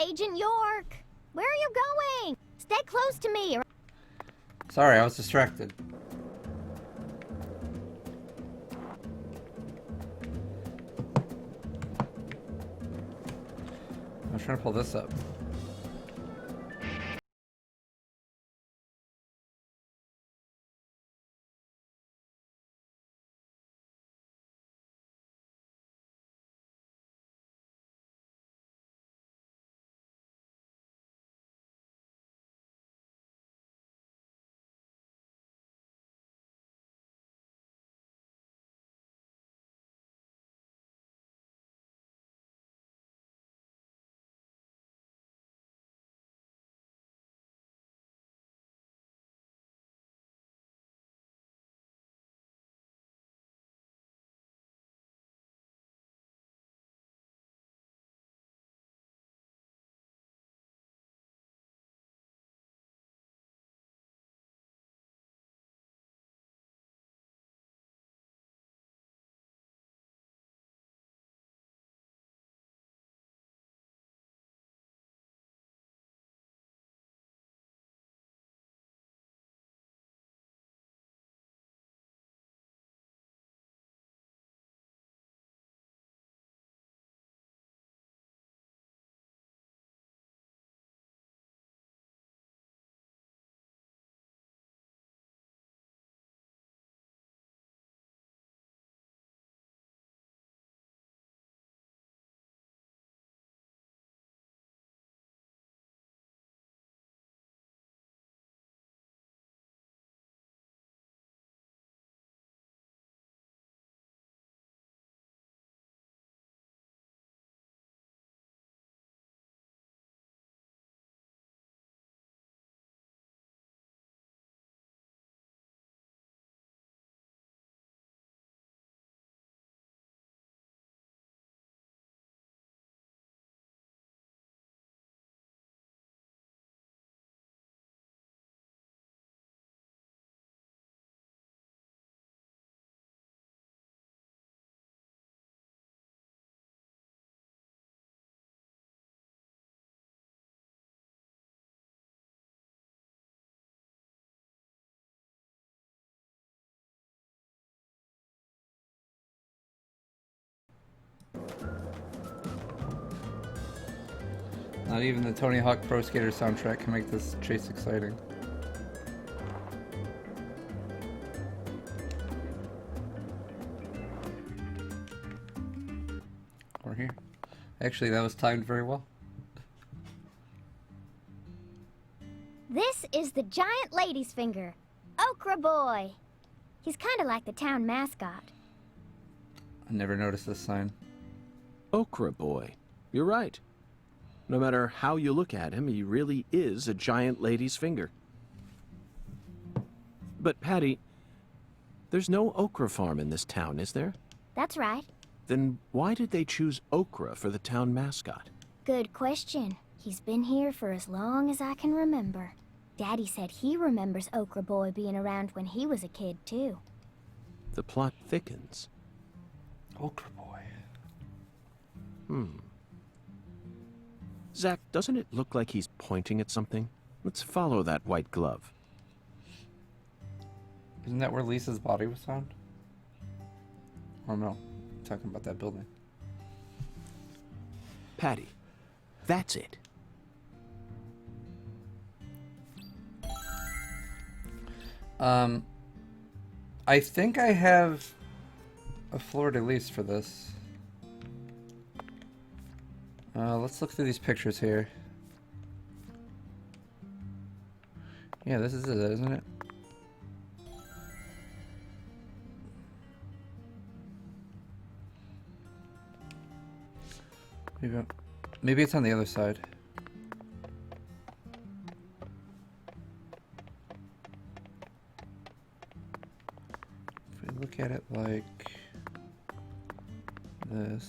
Agent York! Where are you going? Stay close to me. Sorry, I was distracted. I was trying to pull this up. Not even the Tony Hawk Pro Skater soundtrack can make this chase exciting. Or here. Actually, that was timed very well. This is the giant lady's finger. Okra boy. He's kind of like the town mascot. I never noticed this sign. Okra boy. You're right. No matter how you look at him, he really is a giant lady's finger. But Patty, there's no okra farm in this town, is there? That's right. Then why did they choose okra for the town mascot? Good question. He's been here for as long as I can remember. Daddy said he remembers Okra Boy being around when he was a kid, too. The plot thickens. Okra boy. Zach, doesn't it look like he's pointing at something? Let's follow that white glove. Isn't that where Lisa's body was found? Or no, I'm talking about that building. Patty, that's it. I think I have a fleur-de-lis for this. Let's look through these pictures here. Yeah, this is it, isn't it? Maybe it's on the other side. If we look at it like this.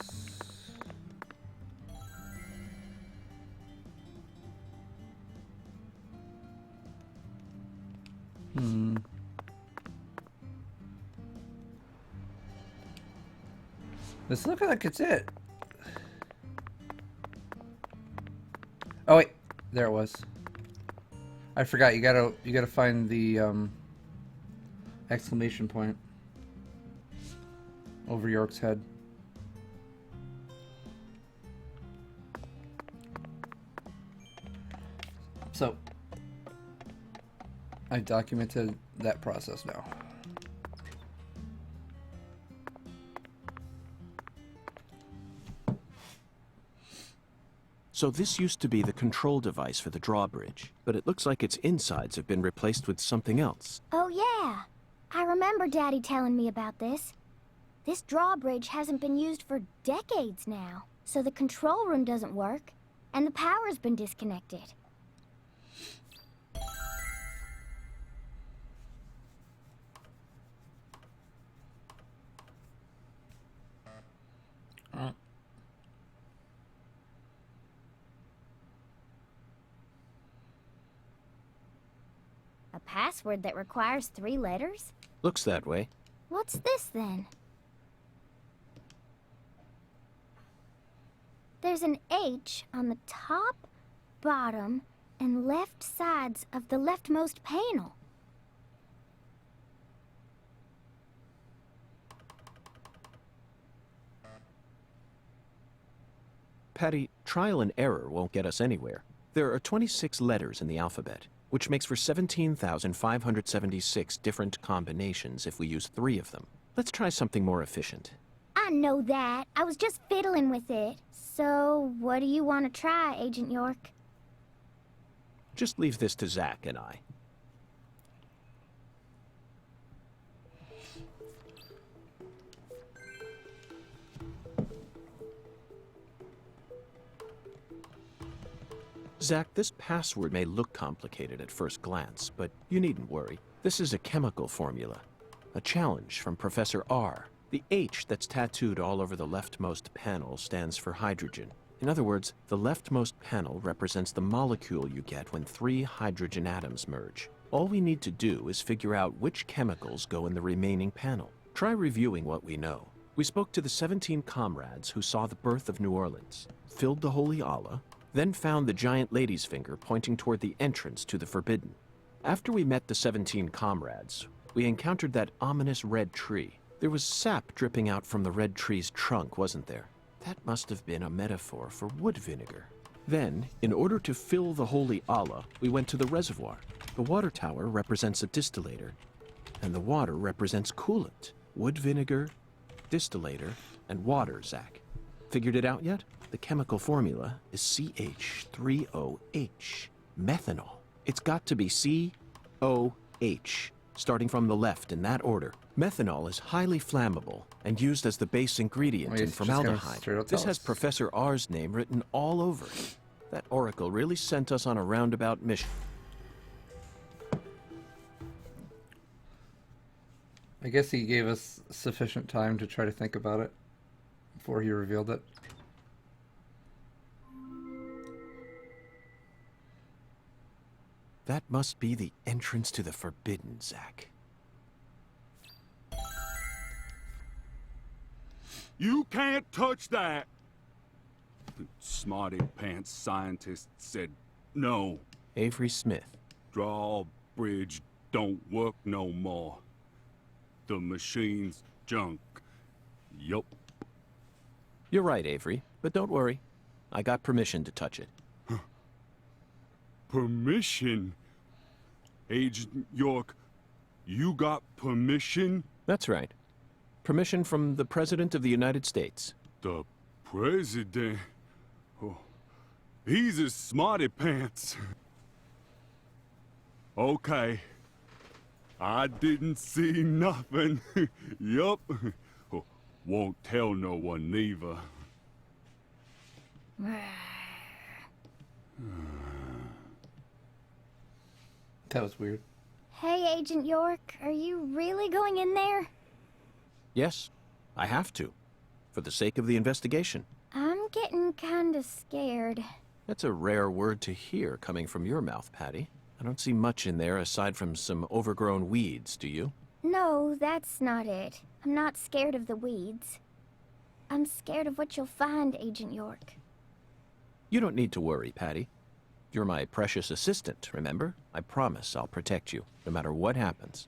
This looks like it's it. Oh wait, there it was. I forgot. You gotta find the exclamation point over York's head. So I documented that process now. So this used to be the control device for the drawbridge, but it looks like its insides have been replaced with something else. Oh, yeah. I remember Daddy telling me about this. This drawbridge hasn't been used for decades now, so the control room doesn't work, and the power's been disconnected. A password that requires 3 letters? Looks that way. What's this, then? There's an H on the top, bottom, and left sides of the leftmost panel. Patty, trial and error won't get us anywhere. There are 26 letters in the alphabet, which makes for 17,576 different combinations if we use 3 of them. Let's try something more efficient. I know that. I was just fiddling with it. So, what do you want to try, Agent York? Just leave this to Zach and I. Zach, this password may look complicated at first glance, but you needn't worry. This is a chemical formula. A challenge from Professor R. The H that's tattooed all over the leftmost panel stands for hydrogen. In other words, the leftmost panel represents the molecule you get when 3 hydrogen atoms merge. All we need to do is figure out which chemicals go in the remaining panel. Try reviewing what we know. We spoke to the 17 comrades who saw the birth of New Orleans, filled the Holy Allah, then found the giant lady's finger pointing toward the entrance to the Forbidden. After we met the 17 comrades, we encountered that ominous red tree. There was sap dripping out from the red tree's trunk, wasn't there? That must have been a metaphor for wood vinegar. Then, in order to fill the Holy Allah, we went to the reservoir. The water tower represents a distillator, and the water represents coolant. Wood vinegar, distillator, and water, Zach. Figured it out yet? The chemical formula is CH3OH, methanol. It's got to be COH, starting from the left in that order. Methanol is highly flammable and used as the base ingredient Well, in he's just gonna formaldehyde. straight up This tell has us. Professor R's name written all over it. That oracle really sent us on a roundabout mission. I guess he gave us sufficient time to try to think about it before he revealed it. That must be the entrance to the Forbidden, Zack. You can't touch that! Smarty pants scientist said no. Avery Smith. Drawbridge don't work no more. The machine's junk. Yup. You're right, Avery, but don't worry. I got permission to touch it. Permission? Agent York, you got permission? That's right. Permission from the President of the United States. The president? Oh, he's a smarty pants. Okay. I didn't see nothing. Yup. Oh, won't tell no one neither. That was weird. Hey, Agent York, are you really going in there? Yes, I have to. For the sake of the investigation. I'm getting kinda scared. That's a rare word to hear coming from your mouth, Patty. I don't see much in there aside from some overgrown weeds, do you? No, that's not it. I'm not scared of the weeds. I'm scared of what you'll find, Agent York. You don't need to worry, Patty. You're my precious assistant, remember? I promise I'll protect you, no matter what happens.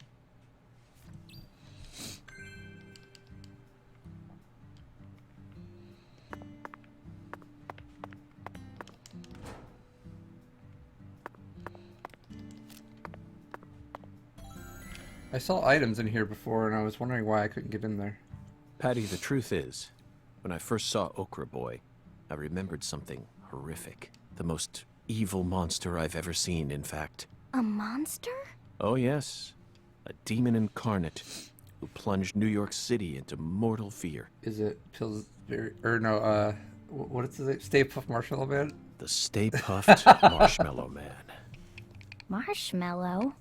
I saw items in here before, and I was wondering why I couldn't get in there. Patty, the truth is, when I first saw Okra Boy, I remembered something horrific. The most evil monster I've ever seen, in fact. A monster? Oh yes, a demon incarnate who plunged New York City into mortal fear. Is it Pillsbury, or no, what is it? Stay Puft Marshmallow Man? The Stay Puffed Marshmallow Man. Marshmallow?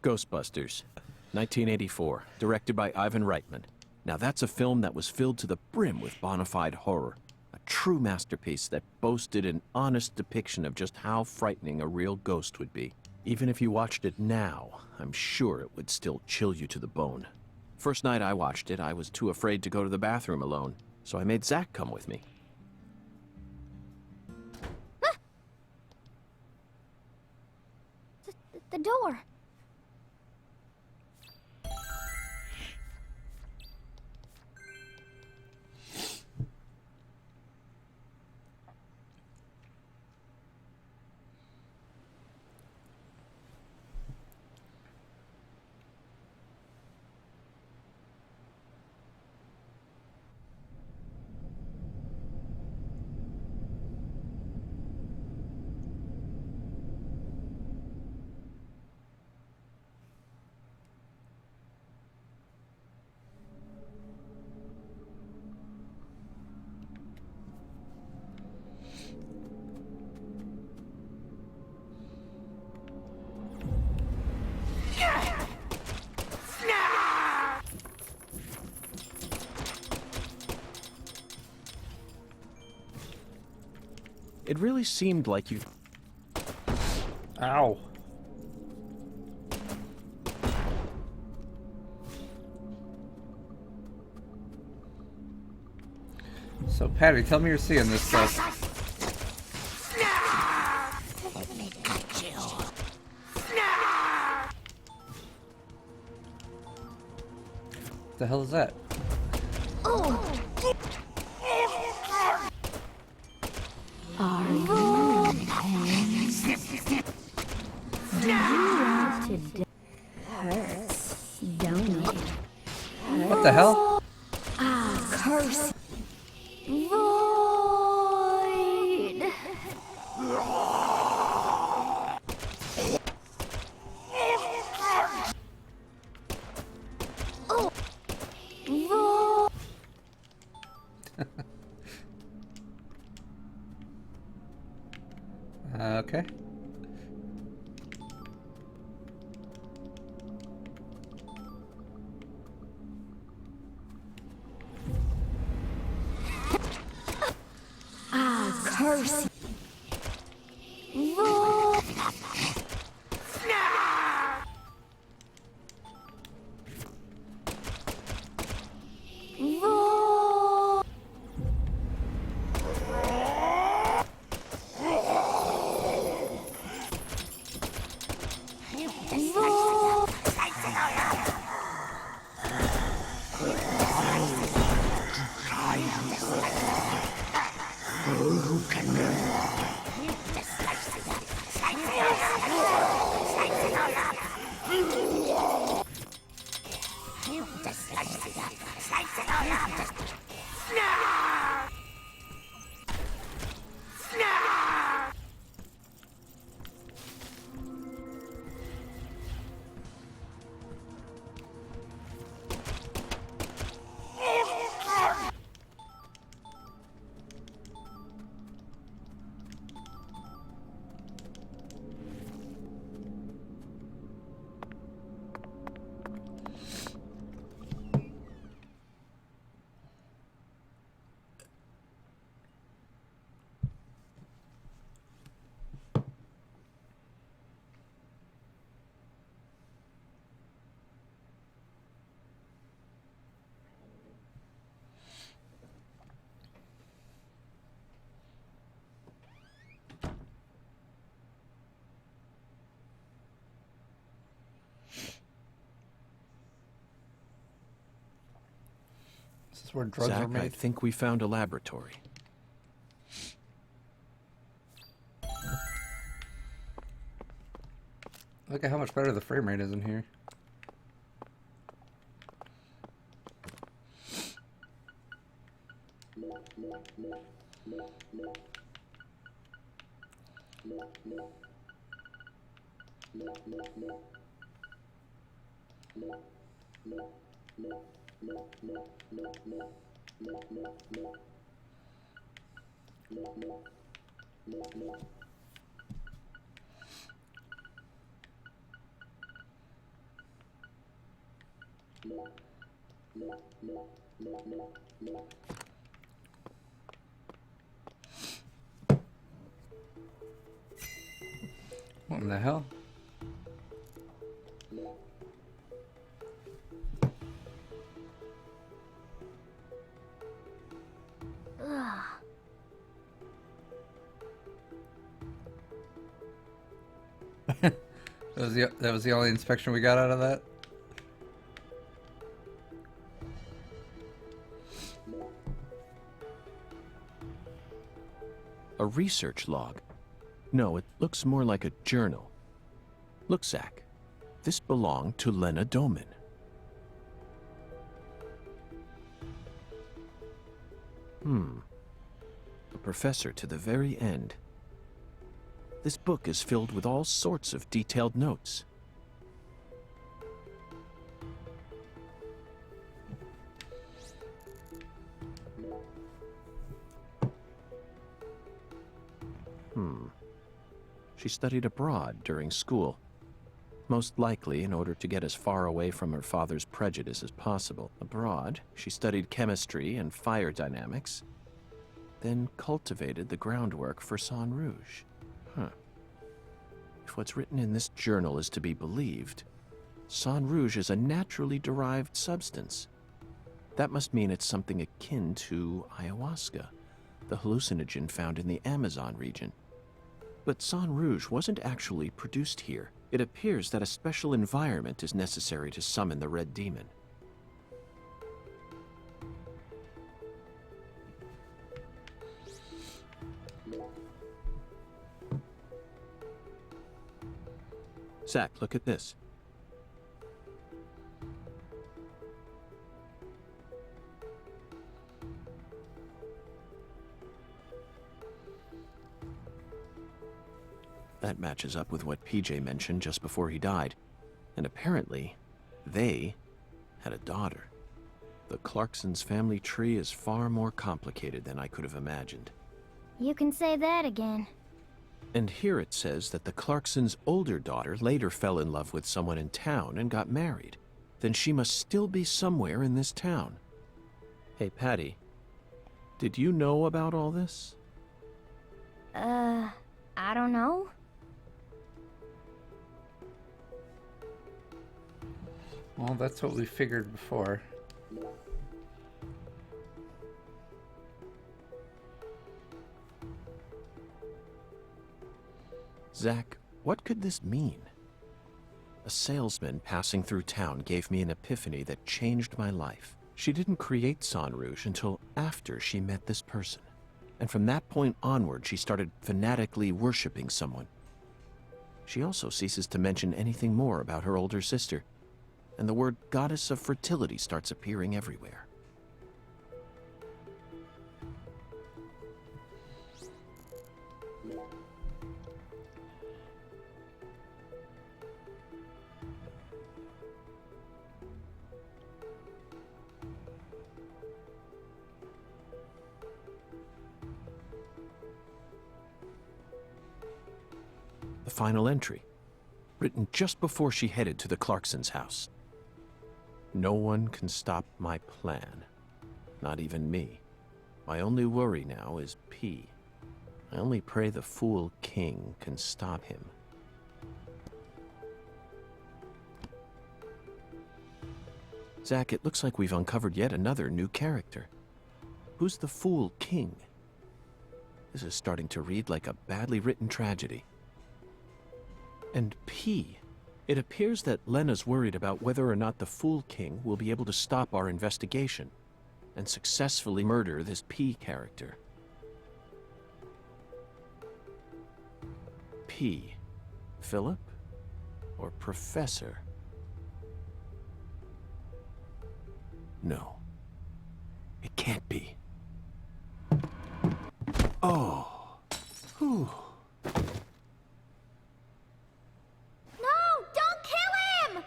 Ghostbusters, 1984, directed by Ivan Reitman. Now that's a film that was filled to the brim with bona fide horror. A true masterpiece that boasted an honest depiction of just how frightening a real ghost would be. Even if you watched it now, I'm sure it would still chill you to the bone. First night I watched it, I was too afraid to go to the bathroom alone, so I made Zack come with me. The door. It really seemed like you... Ow. So, Patty, tell me you're seeing this stuff. The hell is that? Hurts, don't it? What the hell? Curse. Void. Okay. Curse. This is where drugs are Zach, I made. think we found a laboratory. Look at how much better the frame rate is in here. What in the hell? That was the only inspection we got out of that. A research log. No, it looks more like a journal. Look, Zach. This belonged to Lena Doman. A professor to the very end. This book is filled with all sorts of detailed notes. She studied abroad during school, most likely in order to get as far away from her father's prejudice as possible. Abroad, she studied chemistry and fire dynamics, then cultivated the groundwork for Sang Rouge. If what's written in this journal is to be believed, Sang Rouge is a naturally derived substance. That must mean it's something akin to ayahuasca, the hallucinogen found in the Amazon region. But Sang Rouge wasn't actually produced here. It appears that a special environment is necessary to summon the Red Demon. Zach, look at this. That matches up with what PJ mentioned just before he died. And apparently, they had a daughter. The Clarksons' family tree is far more complicated than I could have imagined. You can say that again. And here it says that the Clarksons' older daughter later fell in love with someone in town and got married. Then she must still be somewhere in this town. Hey, Patty, did you know about all this? I don't know. Well, that's what we figured before. Zach, what could this mean? A salesman passing through town gave me an epiphany that changed my life. She didn't create San Rouge until after she met this person. And from that point onward, she started fanatically worshipping someone. She also ceases to mention anything more about her older sister, and the word goddess of fertility starts appearing everywhere. The final entry, written just before she headed to the Clarksons' house. No one can stop my plan. Not even me. My only worry now is P. I only pray the Fool King can stop him. Zach, it looks like we've uncovered yet another new character. Who's the Fool King? This is starting to read like a badly written tragedy. And P. It appears that Lena's worried about whether or not the Fool King will be able to stop our investigation and successfully murder this P character. P. Philip? Or Professor? No. It can't be. Oh. Whew. No! Don't kill him!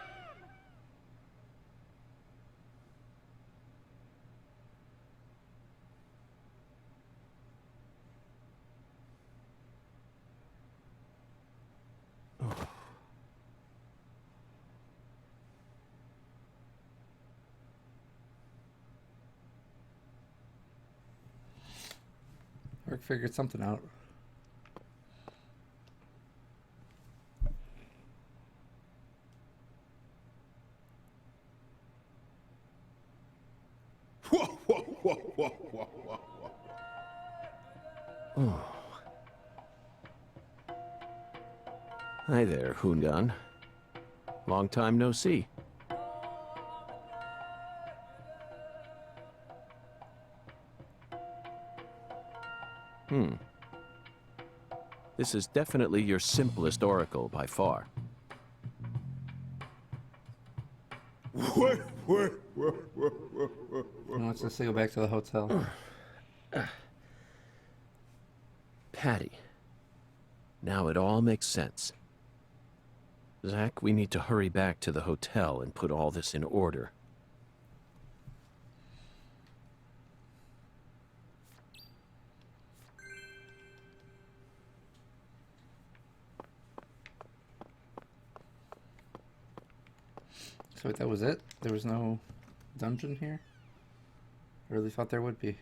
Rick figured something out. Hi there, Hoongan. Long time no see. This is definitely your simplest oracle by far. He wants us to go back to the hotel. Patty. Now it all makes sense. Zach, we need to hurry back to the hotel and put all this in order. So wait, that was it? There was no dungeon here? I really thought there would be.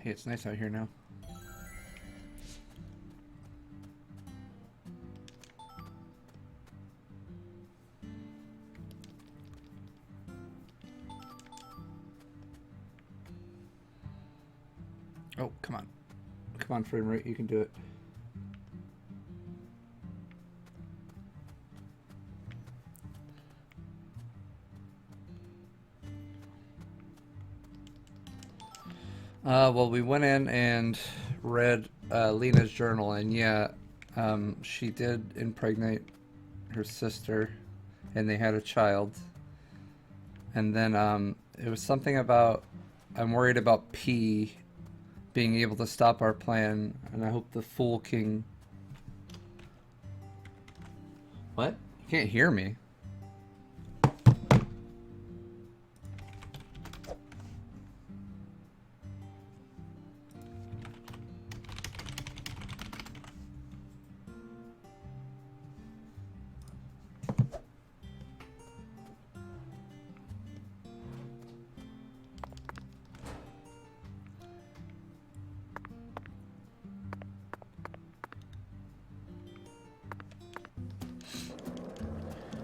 Hey, it's nice out here now. Oh, come on. Come on, frame rate, you can do it. Well, we went in and read Lena's journal, and yeah, she did impregnate her sister, and they had a child. And then it was something about, I'm worried about P being able to stop our plan, and I hope the Fool King... What? You can't hear me.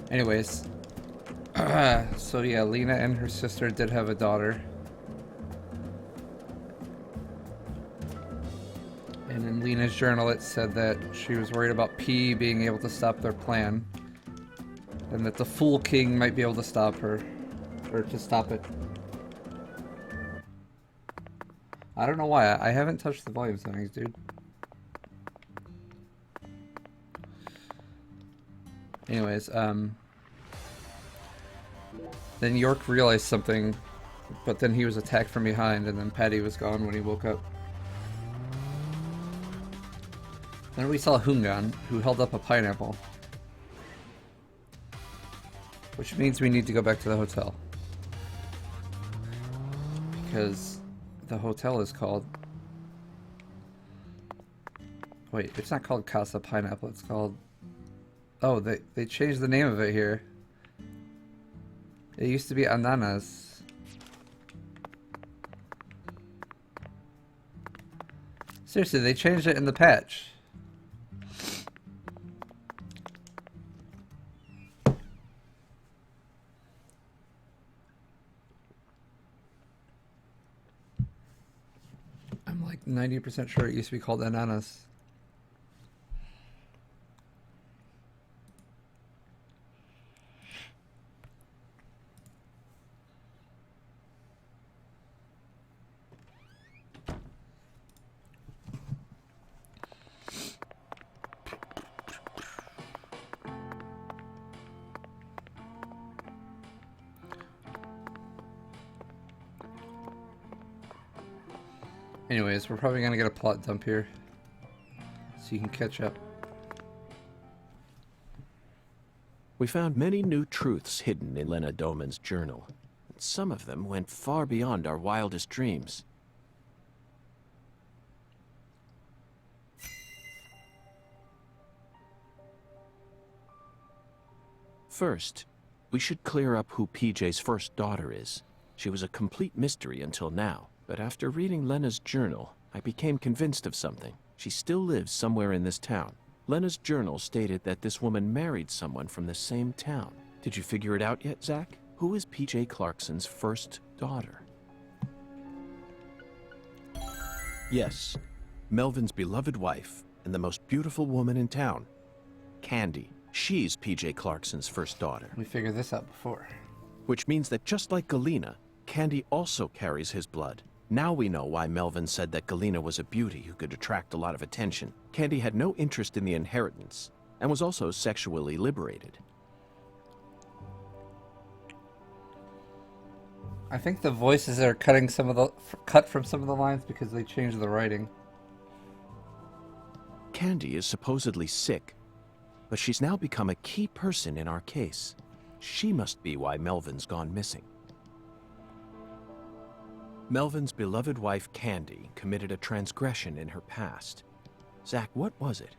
Anyways, so yeah, Lena and her sister did have a daughter. And in Lena's journal it said that she was worried about P being able to stop their plan. And that the Fool King might be able to stop her. Or to stop it. I don't know why, I haven't touched the volume settings, dude. Anyways, then York realized something, but then he was attacked from behind, and then Patty was gone when he woke up. Then we saw Hungan, who held up a pineapple. Which means we need to go back to the hotel. Because the hotel is called... Wait, it's not called Casa Pineapple, it's called... Oh, they changed the name of it here. It used to be Ananas. Seriously, they changed it in the patch. I'm like 90% sure it used to be called Ananas. Anyways, we're probably gonna get a plot dump here, so you can catch up. We found many new truths hidden in Lena Doman's journal. Some of them went far beyond our wildest dreams. First, we should clear up who PJ's first daughter is. She was a complete mystery until now. But after reading Lena's journal, I became convinced of something. She still lives somewhere in this town. Lena's journal stated that this woman married someone from the same town. Did you figure it out yet, Zach? Who is PJ Clarkson's first daughter? Yes, Melvin's beloved wife and the most beautiful woman in town, Candy. She's PJ Clarkson's first daughter. We figured this out before. Which means that just like Galena, Candy also carries his blood. Now we know why Melvin said that Galena was a beauty who could attract a lot of attention. Candy had no interest in the inheritance, and was also sexually liberated. I think the voices are cutting some of the cut from some of the lines because they changed the writing. Candy is supposedly sick, but she's now become a key person in our case. She must be why Melvin's gone missing. Melvin's beloved wife, Candy, committed a transgression in her past. Zach, what was it?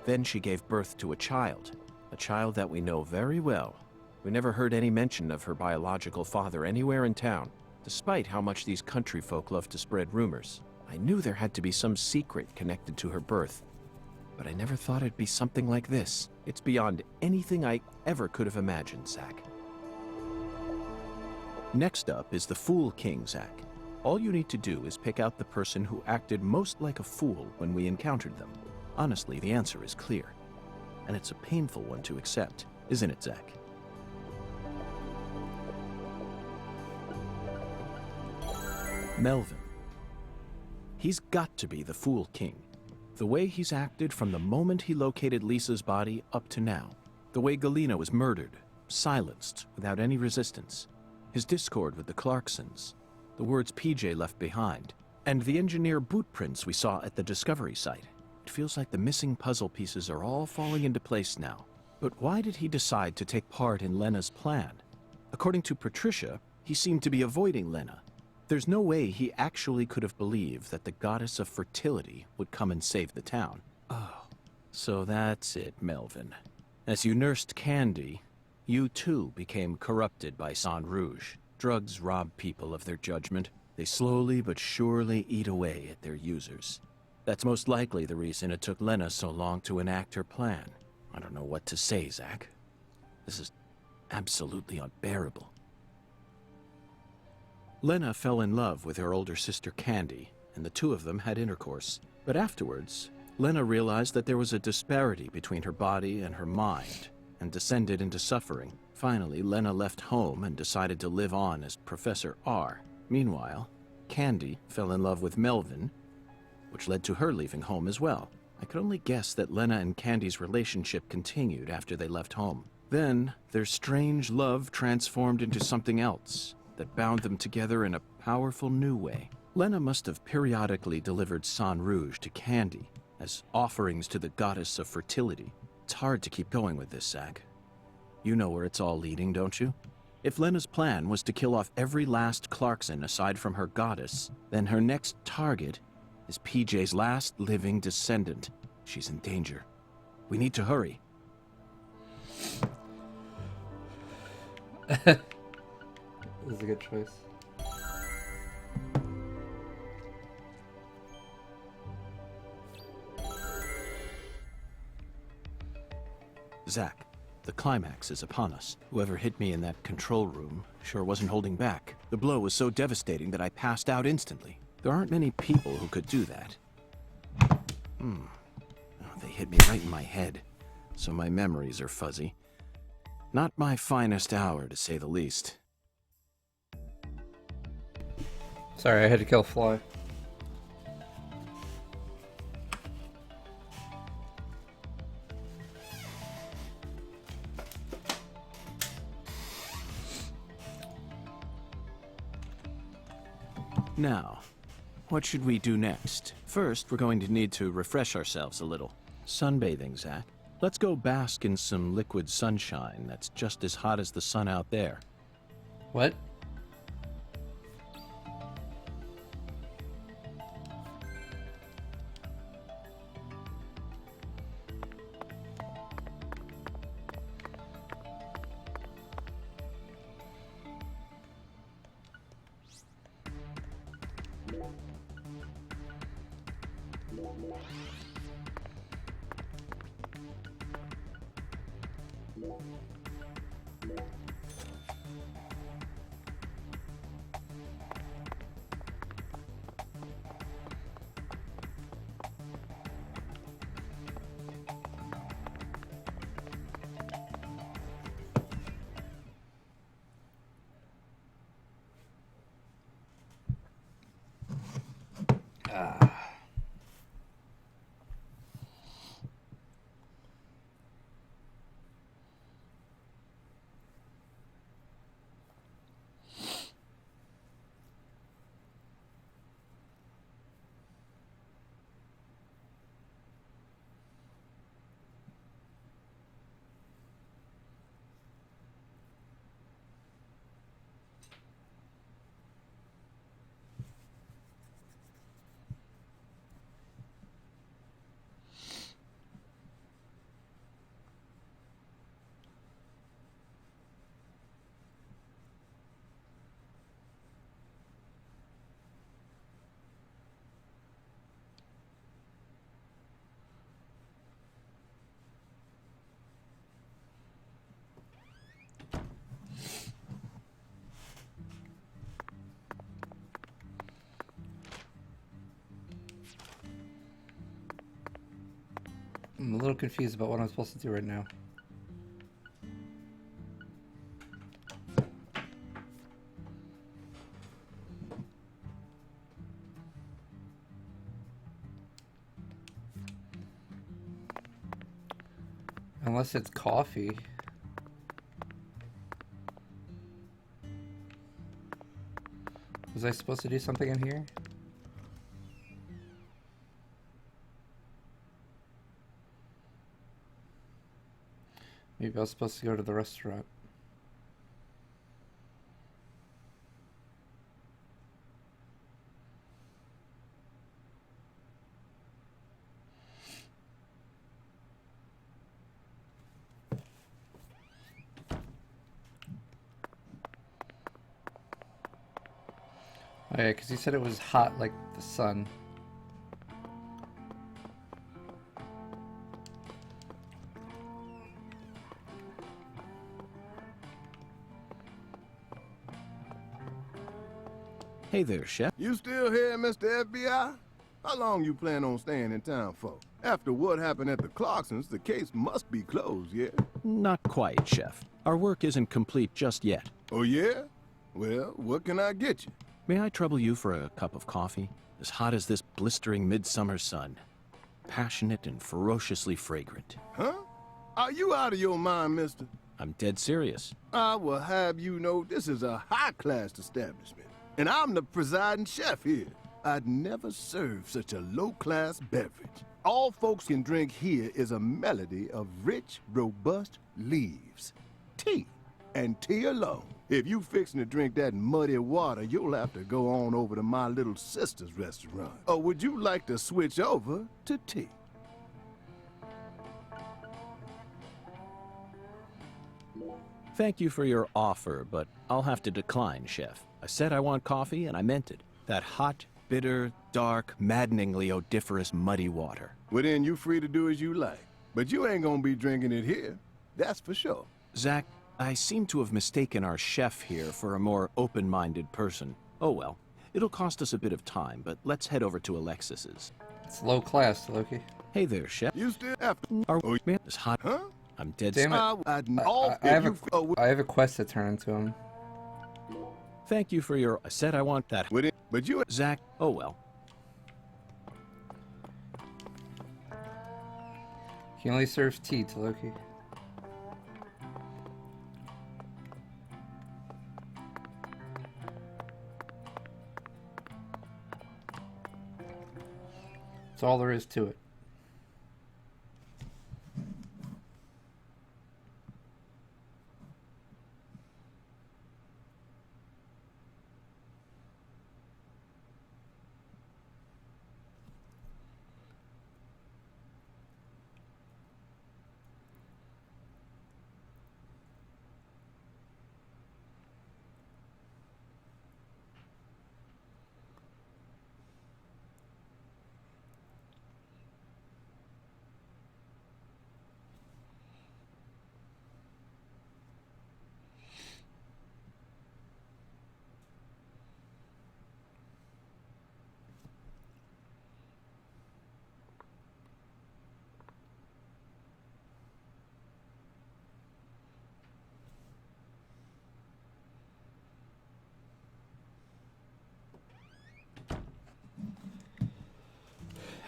Then she gave birth to a child that we know very well. We never heard any mention of her biological father anywhere in town, despite how much these country folk love to spread rumors. I knew there had to be some secret connected to her birth. but I never thought it'd be something like this. It's beyond anything I ever could have imagined, Zach. Next up is the Fool King, Zach. All you need to do is pick out the person who acted most like a fool when we encountered them. Honestly, the answer is clear. And it's a painful one to accept, isn't it, Zach? Melvin. He's got to be the Fool King. The way he's acted from the moment he located Lisa's body up to now. The way Galena was murdered, silenced, without any resistance. His discord with the Clarksons. The words PJ left behind. And the engineer boot prints we saw at the discovery site. It feels like the missing puzzle pieces are all falling into place now. But why did he decide to take part in Lena's plan? According to Patricia, he seemed to be avoiding Lena. There's no way he actually could have believed that the goddess of fertility would come and save the town. Oh, so that's it, Melvin. As you nursed Candy, you too became corrupted by Sang Rouge. Drugs rob people of their judgment. They slowly but surely eat away at their users. That's most likely the reason it took Lena so long to enact her plan. I don't know what to say, Zach. This is absolutely unbearable. Lena fell in love with her older sister Candy, and the two of them had intercourse. But afterwards, Lena realized that there was a disparity between her body and her mind, and descended into suffering. Finally, Lena left home and decided to live on as Professor R. Meanwhile, Candy fell in love with Melvin, which led to her leaving home as well. I could only guess that Lena and Candy's relationship continued after they left home. Then, their strange love transformed into something else that bound them together in a powerful new way. Lena must have periodically delivered Sang Rouge to Candy as offerings to the goddess of fertility. It's hard to keep going with this, Zach. You know where it's all leading, don't you? If Lena's plan was to kill off every last Clarkson aside from her goddess, then her next target is PJ's last living descendant. She's in danger. We need to hurry. This is a good choice. Zach, the climax is upon us. Whoever hit me in that control room sure wasn't holding back. The blow was so devastating that I passed out instantly. There aren't many people who could do that. Oh, they hit me right in my head, so my memories are fuzzy. Not my finest hour, to say the least. Sorry, I had to kill a fly. Now, what should we do next? First, we're going to need to refresh ourselves a little. Sunbathing, Zach. Let's go bask in some liquid sunshine that's just as hot as the sun out there. What? I'm a little confused about what I'm supposed to do right now. Unless it's coffee. Was I supposed to do something in here? Maybe I was supposed to go to the restaurant. Oh yeah, because he said it was hot like the sun. Hey there, Chef. You still here, Mr. FBI? How long you plan on staying in town for? After what happened at the Clarksons, the case must be closed, yeah? Not quite, Chef. Our work isn't complete just yet. Oh, yeah? Well, what can I get you? May I trouble you for a cup of coffee? As hot as this blistering midsummer sun. Passionate and ferociously fragrant. Huh? Are you out of your mind, mister? I'm dead serious. I will have you know this is a high-class establishment, and I'm the presiding chef here. I'd never served such a low-class beverage. All folks can drink here is a melody of rich, robust leaves. Tea, and tea alone. If you fixing to drink that muddy water, you'll have to go on over to my little sister's restaurant. Or would you like to switch over to tea? Thank you for your offer, but I'll have to decline, Chef. I said I want coffee, and I meant it. That hot, bitter, dark, maddeningly odoriferous muddy water. Well, then you free to do as you like. But you ain't gonna be drinking it here. That's for sure. Zach, I seem to have mistaken our chef here for a more open-minded person. Oh well. It'll cost us a bit of time, but let's head over to Alexis's. It's low class, Loki. Hey there, Chef. You still after? Our Oh, man is hot. huh? I'm dead Damn it. I have a quest to turn into him. Thank you for your... I said I want that. With it, but you... Zach, oh well. He only serves tea to Loki. That's all there is to it.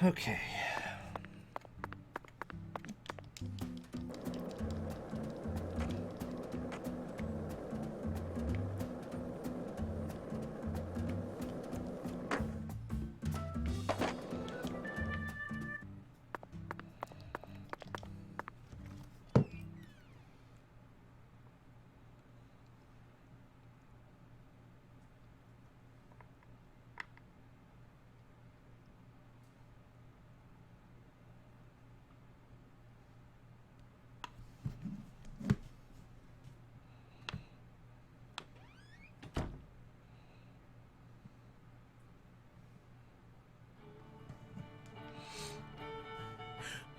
Okay.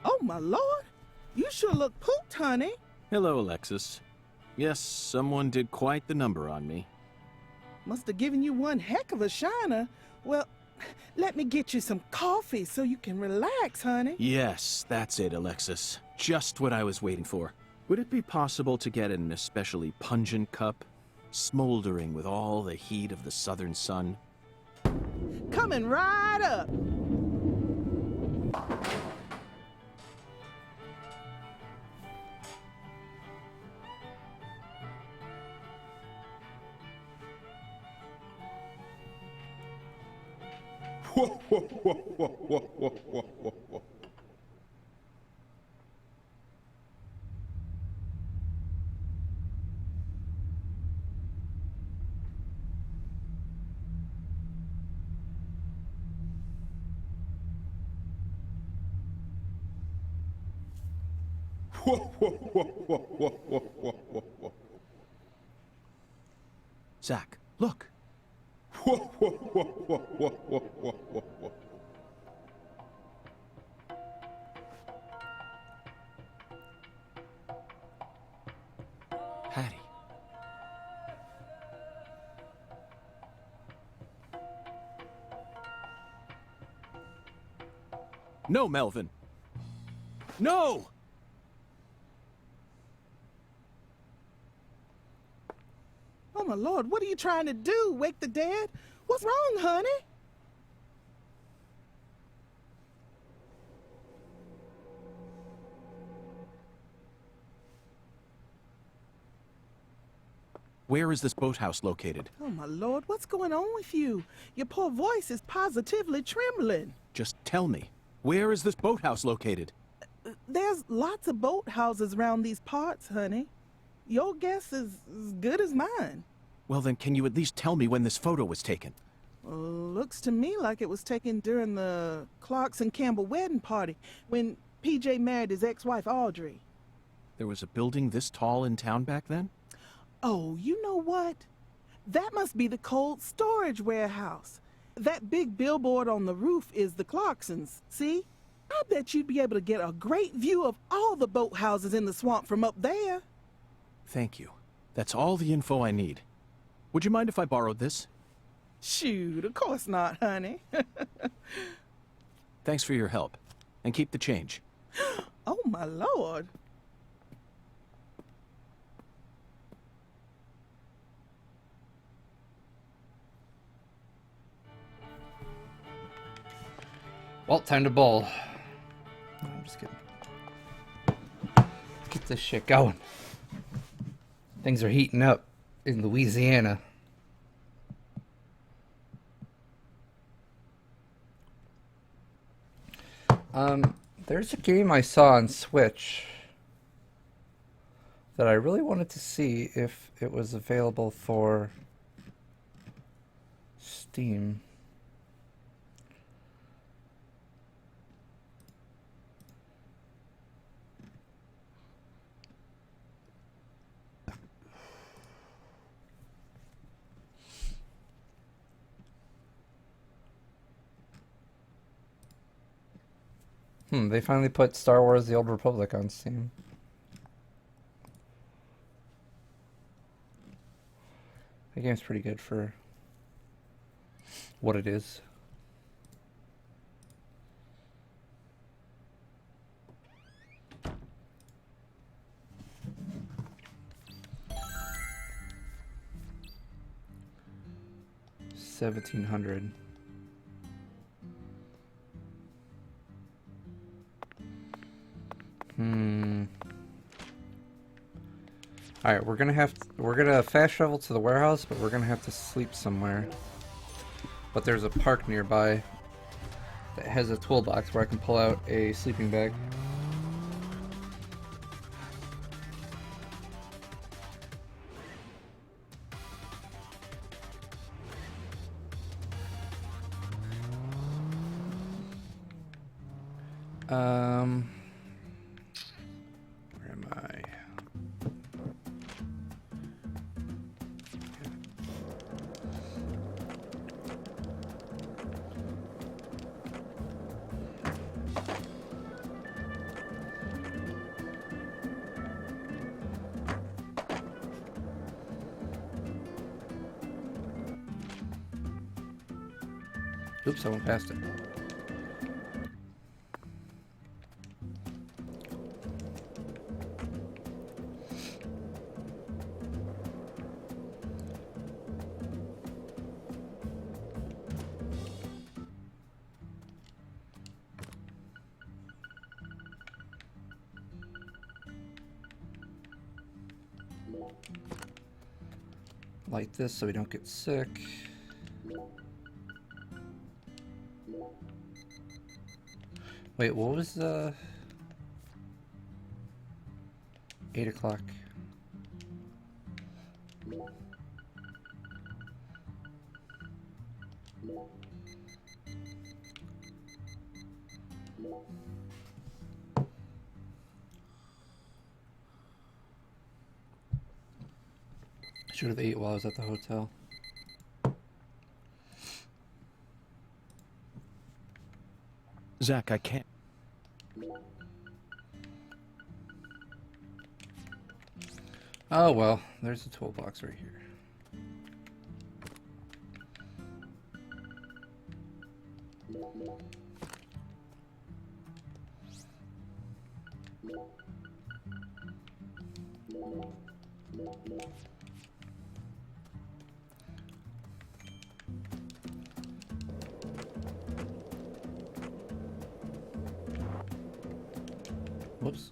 Oh, my lord. You sure look pooped, honey. Hello, Alexis. Yes, someone did quite the number on me. Must have given you one heck of a shiner. Well, Let me get you some coffee so you can relax, honey. Yes, that's it, Alexis. Just what I was waiting for. Would it be possible to get an especially pungent cup, smoldering with all the heat of the southern sun? Coming right up. Zach, look. Hattie. No, Melvin. No! Oh, my Lord, what are you trying to do? Wake the dead? What's wrong, honey? Where is this boathouse located? Oh, my Lord, what's going on with you? Your poor voice is positively trembling. Just tell me. Where is this boathouse located? There's lots of boathouses around these parts, honey. Your guess is as good as mine. Well, then, can you at least tell me when this photo was taken? Looks to me like it was taken during the Clarkson-Campbell wedding party when PJ married his ex-wife, Audrey. There was a building this tall in town back then? Oh, you know what? That must be the cold storage warehouse. That big billboard on the roof is the Clarksons, see? I bet you'd be able to get a great view of all the boathouses in the swamp from up there. Thank you. That's all the info I need. Would you mind if I borrowed this? Shoot, of course not, honey. Thanks for your help. And keep the change. Oh, my Lord. Well, time to bowl. I'm just kidding. Get this shit going. Things are heating up in Louisiana. There's a game I saw on Switch that I really wanted to see if it was available for Steam. They finally put Star Wars The Old Republic on Steam. The game's pretty good for what it is. $1,700. Alright, we're gonna fast travel to the warehouse, but we're gonna have to sleep somewhere. But there's a park nearby that has a toolbox where I can pull out a sleeping bag. Where am I? Oops, I went past it. Light this so we don't get sick. Wait, what was the 8 o'clock? Should have ate while I was at the hotel. Zach, I can't. Oh well, there's a toolbox right here. Whoops.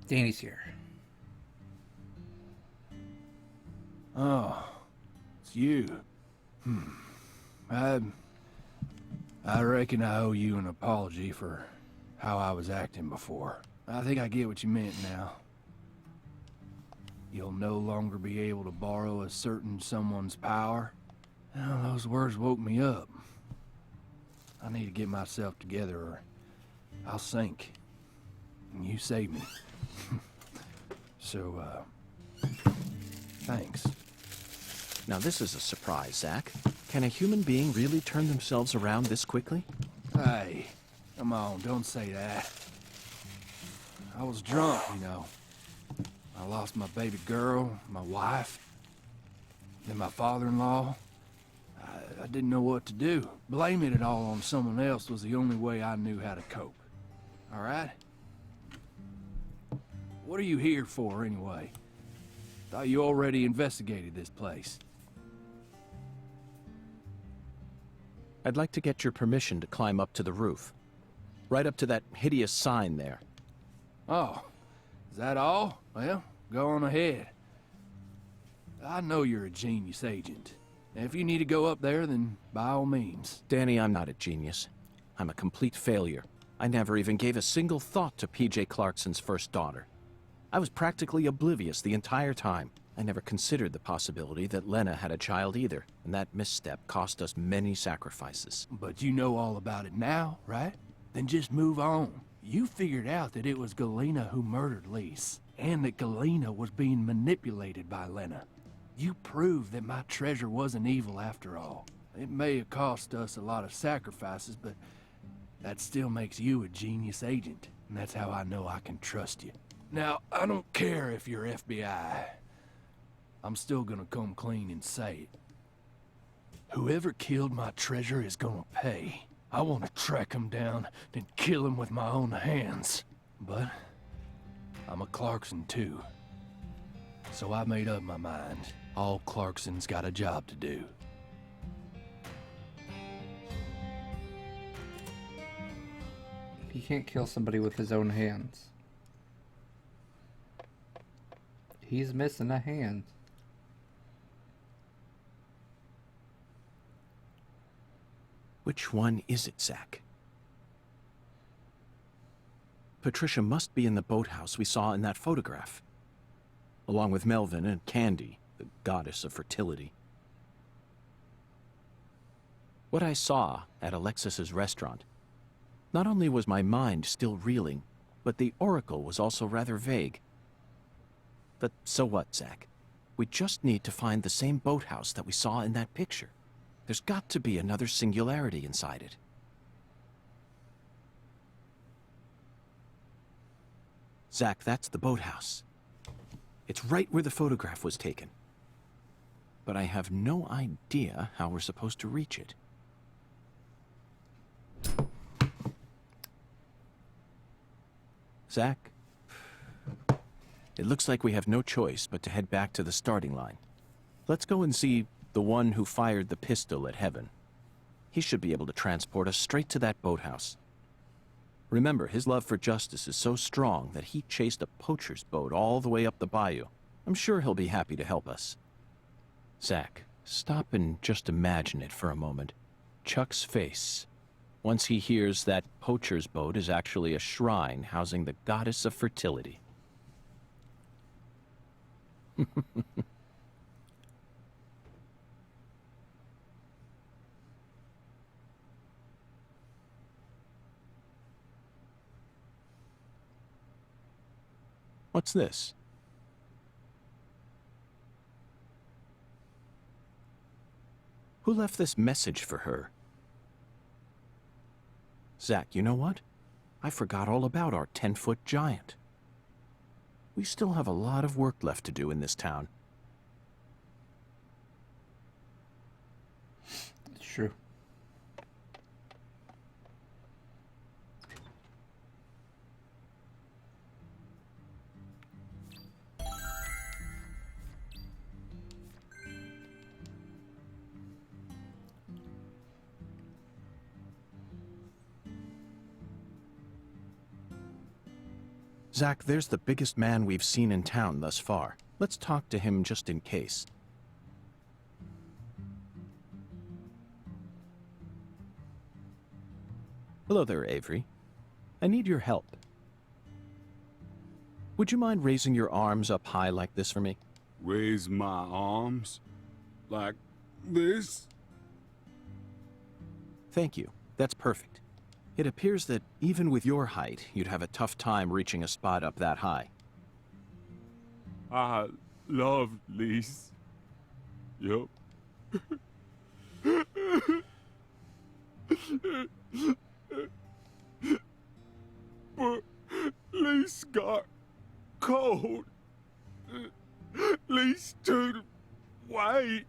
Danny's here. Oh, it's you. I reckon I owe you an apology for how I was acting before. I think I get what you meant now. You'll no longer be able to borrow a certain someone's power. Well, those words woke me up. I need to get myself together or I'll sink. And you saved me. So, thanks. Now this is a surprise, Zach. Can a human being really turn themselves around this quickly? Hey, come on, don't say that. I was drunk, you know. I lost my baby girl, my wife, then my father-in-law. I didn't know what to do. Blaming it all on someone else was the only way I knew how to cope. All right? What are you here for, anyway? Thought you already investigated this place. I'd like to get your permission to climb up to the roof. Right up to that hideous sign there. Oh, is that all? Well, go on ahead. I know you're a genius agent. If you need to go up there, then by all means. Danny, I'm not a genius. I'm a complete failure. I never even gave a single thought to P.J. Clarkson's first daughter. I was practically oblivious the entire time. I never considered the possibility that Lena had a child either, and that misstep cost us many sacrifices. But you know all about it now, right? Then just move on. You figured out that it was Galena who murdered Lise, and that Galena was being manipulated by Lena. You proved that my treasure wasn't evil after all. It may have cost us a lot of sacrifices, but that still makes you a genius agent, and that's how I know I can trust you. Now, I don't care if you're FBI. I'm still gonna come clean and say it. Whoever killed my treasure is gonna pay. I want to track him down, then kill him with my own hands. But I'm a Clarkson too. So I made up my mind. All Clarkson's got a job to do. He can't kill somebody with his own hands. He's missing a hand. Which one is it, Zach? Patricia must be in the boathouse we saw in that photograph, along with Melvin and Candy, the goddess of fertility. What I saw at Alexis's restaurant, not only was my mind still reeling, but the oracle was also rather vague. But so what, Zach? We just need to find the same boathouse that we saw in that picture. There's got to be another singularity inside it. Zach, that's the boathouse. It's right where the photograph was taken. But I have no idea how we're supposed to reach it. Zach? It looks like we have no choice but to head back to the starting line. Let's go and see the one who fired the pistol at Heaven. He should be able to transport us straight to that boathouse. Remember, his love for justice is so strong that he chased a poacher's boat all the way up the bayou. I'm sure he'll be happy to help us. Zach, stop and just imagine it for a moment. Chuck's face, once he hears that poacher's boat is actually a shrine housing the goddess of fertility. What's this? Who left this message for her? Zach, you know what? I forgot all about our 10-foot giant. We still have a lot of work left to do in this town. It's true. Zach, there's the biggest man we've seen in town thus far. Let's talk to him just in case. Hello there, Avery. I need your help. Would you mind raising your arms up high like this for me? Raise my arms? Like this? Thank you. That's perfect. It appears that even with your height, you'd have a tough time reaching a spot up that high. I love Lise. Yup. But Lise got cold. Lise turned white.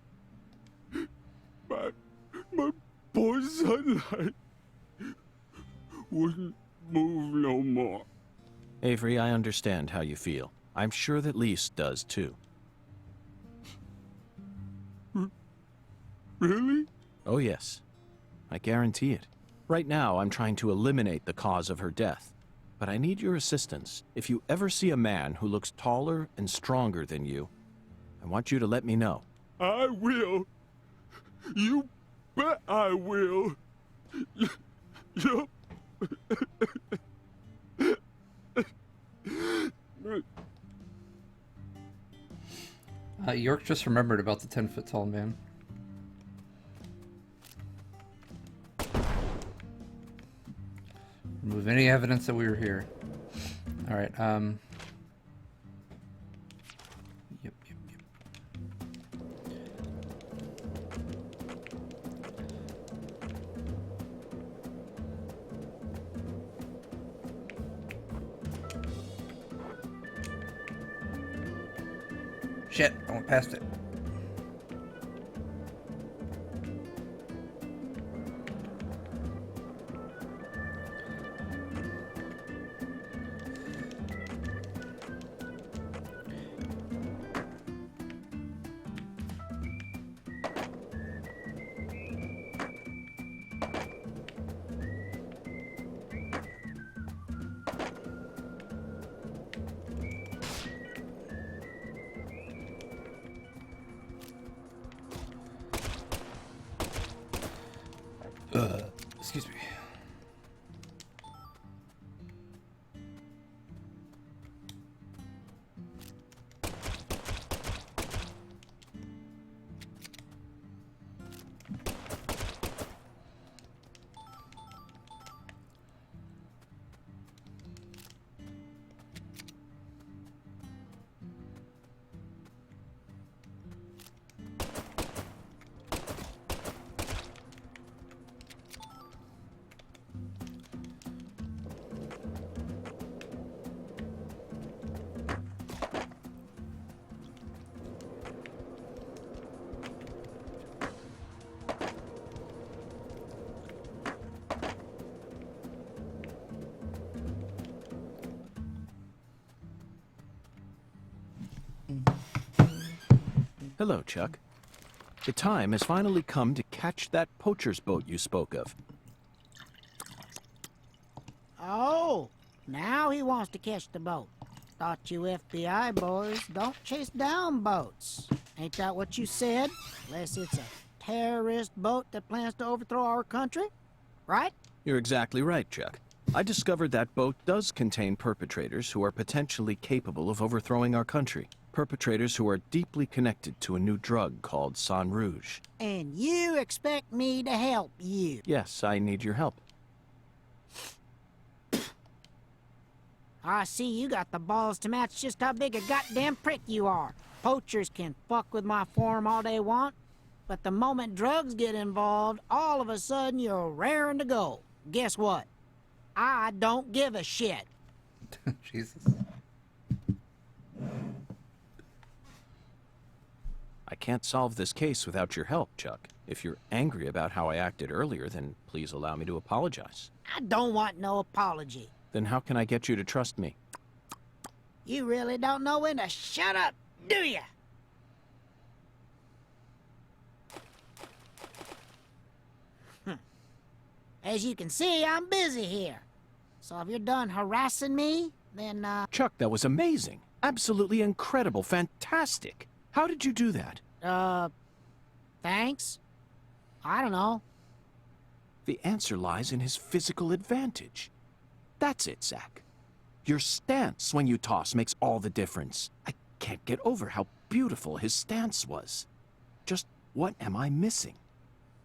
My poor sunlight wouldn't move no more. Avery, I understand how you feel. I'm sure that Lise does too. Really? Oh yes. I guarantee it. Right now, I'm trying to eliminate the cause of her death. But I need your assistance. If you ever see a man who looks taller and stronger than you, I want you to let me know. I will. You bet I will. Yup. York just remembered about the 10-foot tall man. Remove any evidence that we were here. Alright, Yep. Shit, I went past it. Excuse me. Hello, Chuck. The time has finally come to catch that poacher's boat you spoke of. Oh, now he wants to catch the boat. Thought you FBI boys don't chase down boats. Ain't that what you said? Unless it's a terrorist boat that plans to overthrow our country, right? You're exactly right, Chuck. I discovered that boat does contain perpetrators who are potentially capable of overthrowing our country. Perpetrators who are deeply connected to a new drug called Sang Rouge. And you expect me to help you? Yes, I need your help. I see you got the balls to match just how big a goddamn prick you are. Poachers can fuck with my form all they want, but the moment drugs get involved, all of a sudden you're raring to go. Guess what? I don't give a shit. Jesus. I can't solve this case without your help, Chuck. If you're angry about how I acted earlier, then please allow me to apologize. I don't want no apology. Then how can I get you to trust me? You really don't know when to shut up, do ya? As you can see, I'm busy here. So if you're done harassing me, then, Chuck, that was amazing. Absolutely incredible. Fantastic. How did you do that? Thanks? I don't know. The answer lies in his physical advantage. That's it, Zach. Your stance when you toss makes all the difference. I can't get over how beautiful his stance was. Just what am I missing?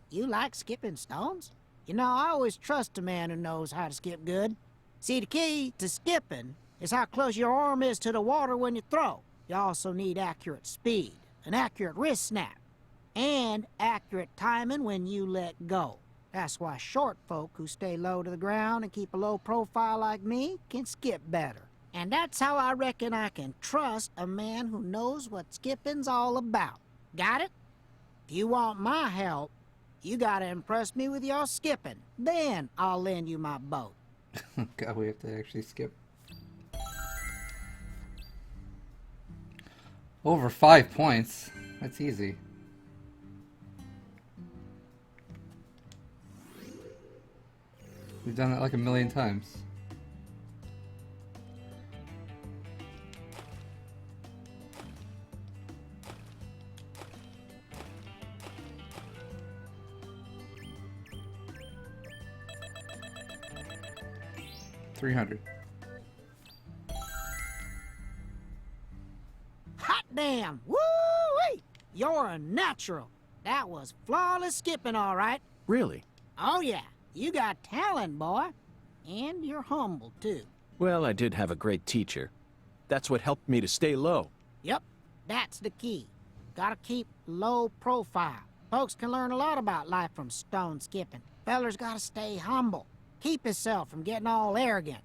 You like skipping stones? You know, I always trust a man who knows how to skip good. See, the key to skipping is how close your arm is to the water when you throw. You also need accurate speed, an accurate wrist snap, and accurate timing when you let go. That's why short folk who stay low to the ground and keep a low profile like me can skip better. And that's how I reckon I can trust a man who knows what skipping's all about. Got it? If you want my help, you gotta impress me with your skipping. Then I'll lend you my boat. God, we have to actually skip. Over 5 points. That's easy. We've done that like 1,000,000 times. $300. Hot damn! Woo-wee! You're a natural. That was flawless skipping, all right. Really? Oh, yeah. You got talent, boy. And you're humble, too. Well, I did have a great teacher. That's what helped me to stay low. Yep, that's the key. Gotta keep low profile. Folks can learn a lot about life from stone skipping. Fellers gotta stay humble. Keep yourself from getting all arrogant.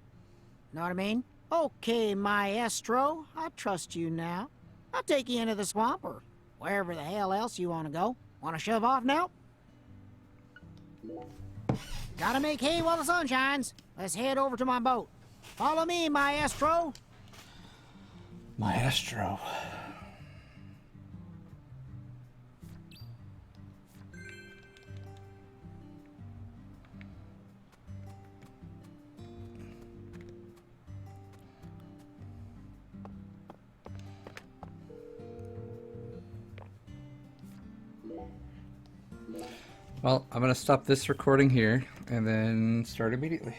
Know what I mean? Okay, maestro, I trust you now. I'll take you into the swamp or wherever the hell else you want to go. Want to shove off now? Gotta make hay while the sun shines. Let's head over to my boat. Follow me, maestro. Maestro. Well, I'm going to stop this recording here and then start immediately.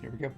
Here we go.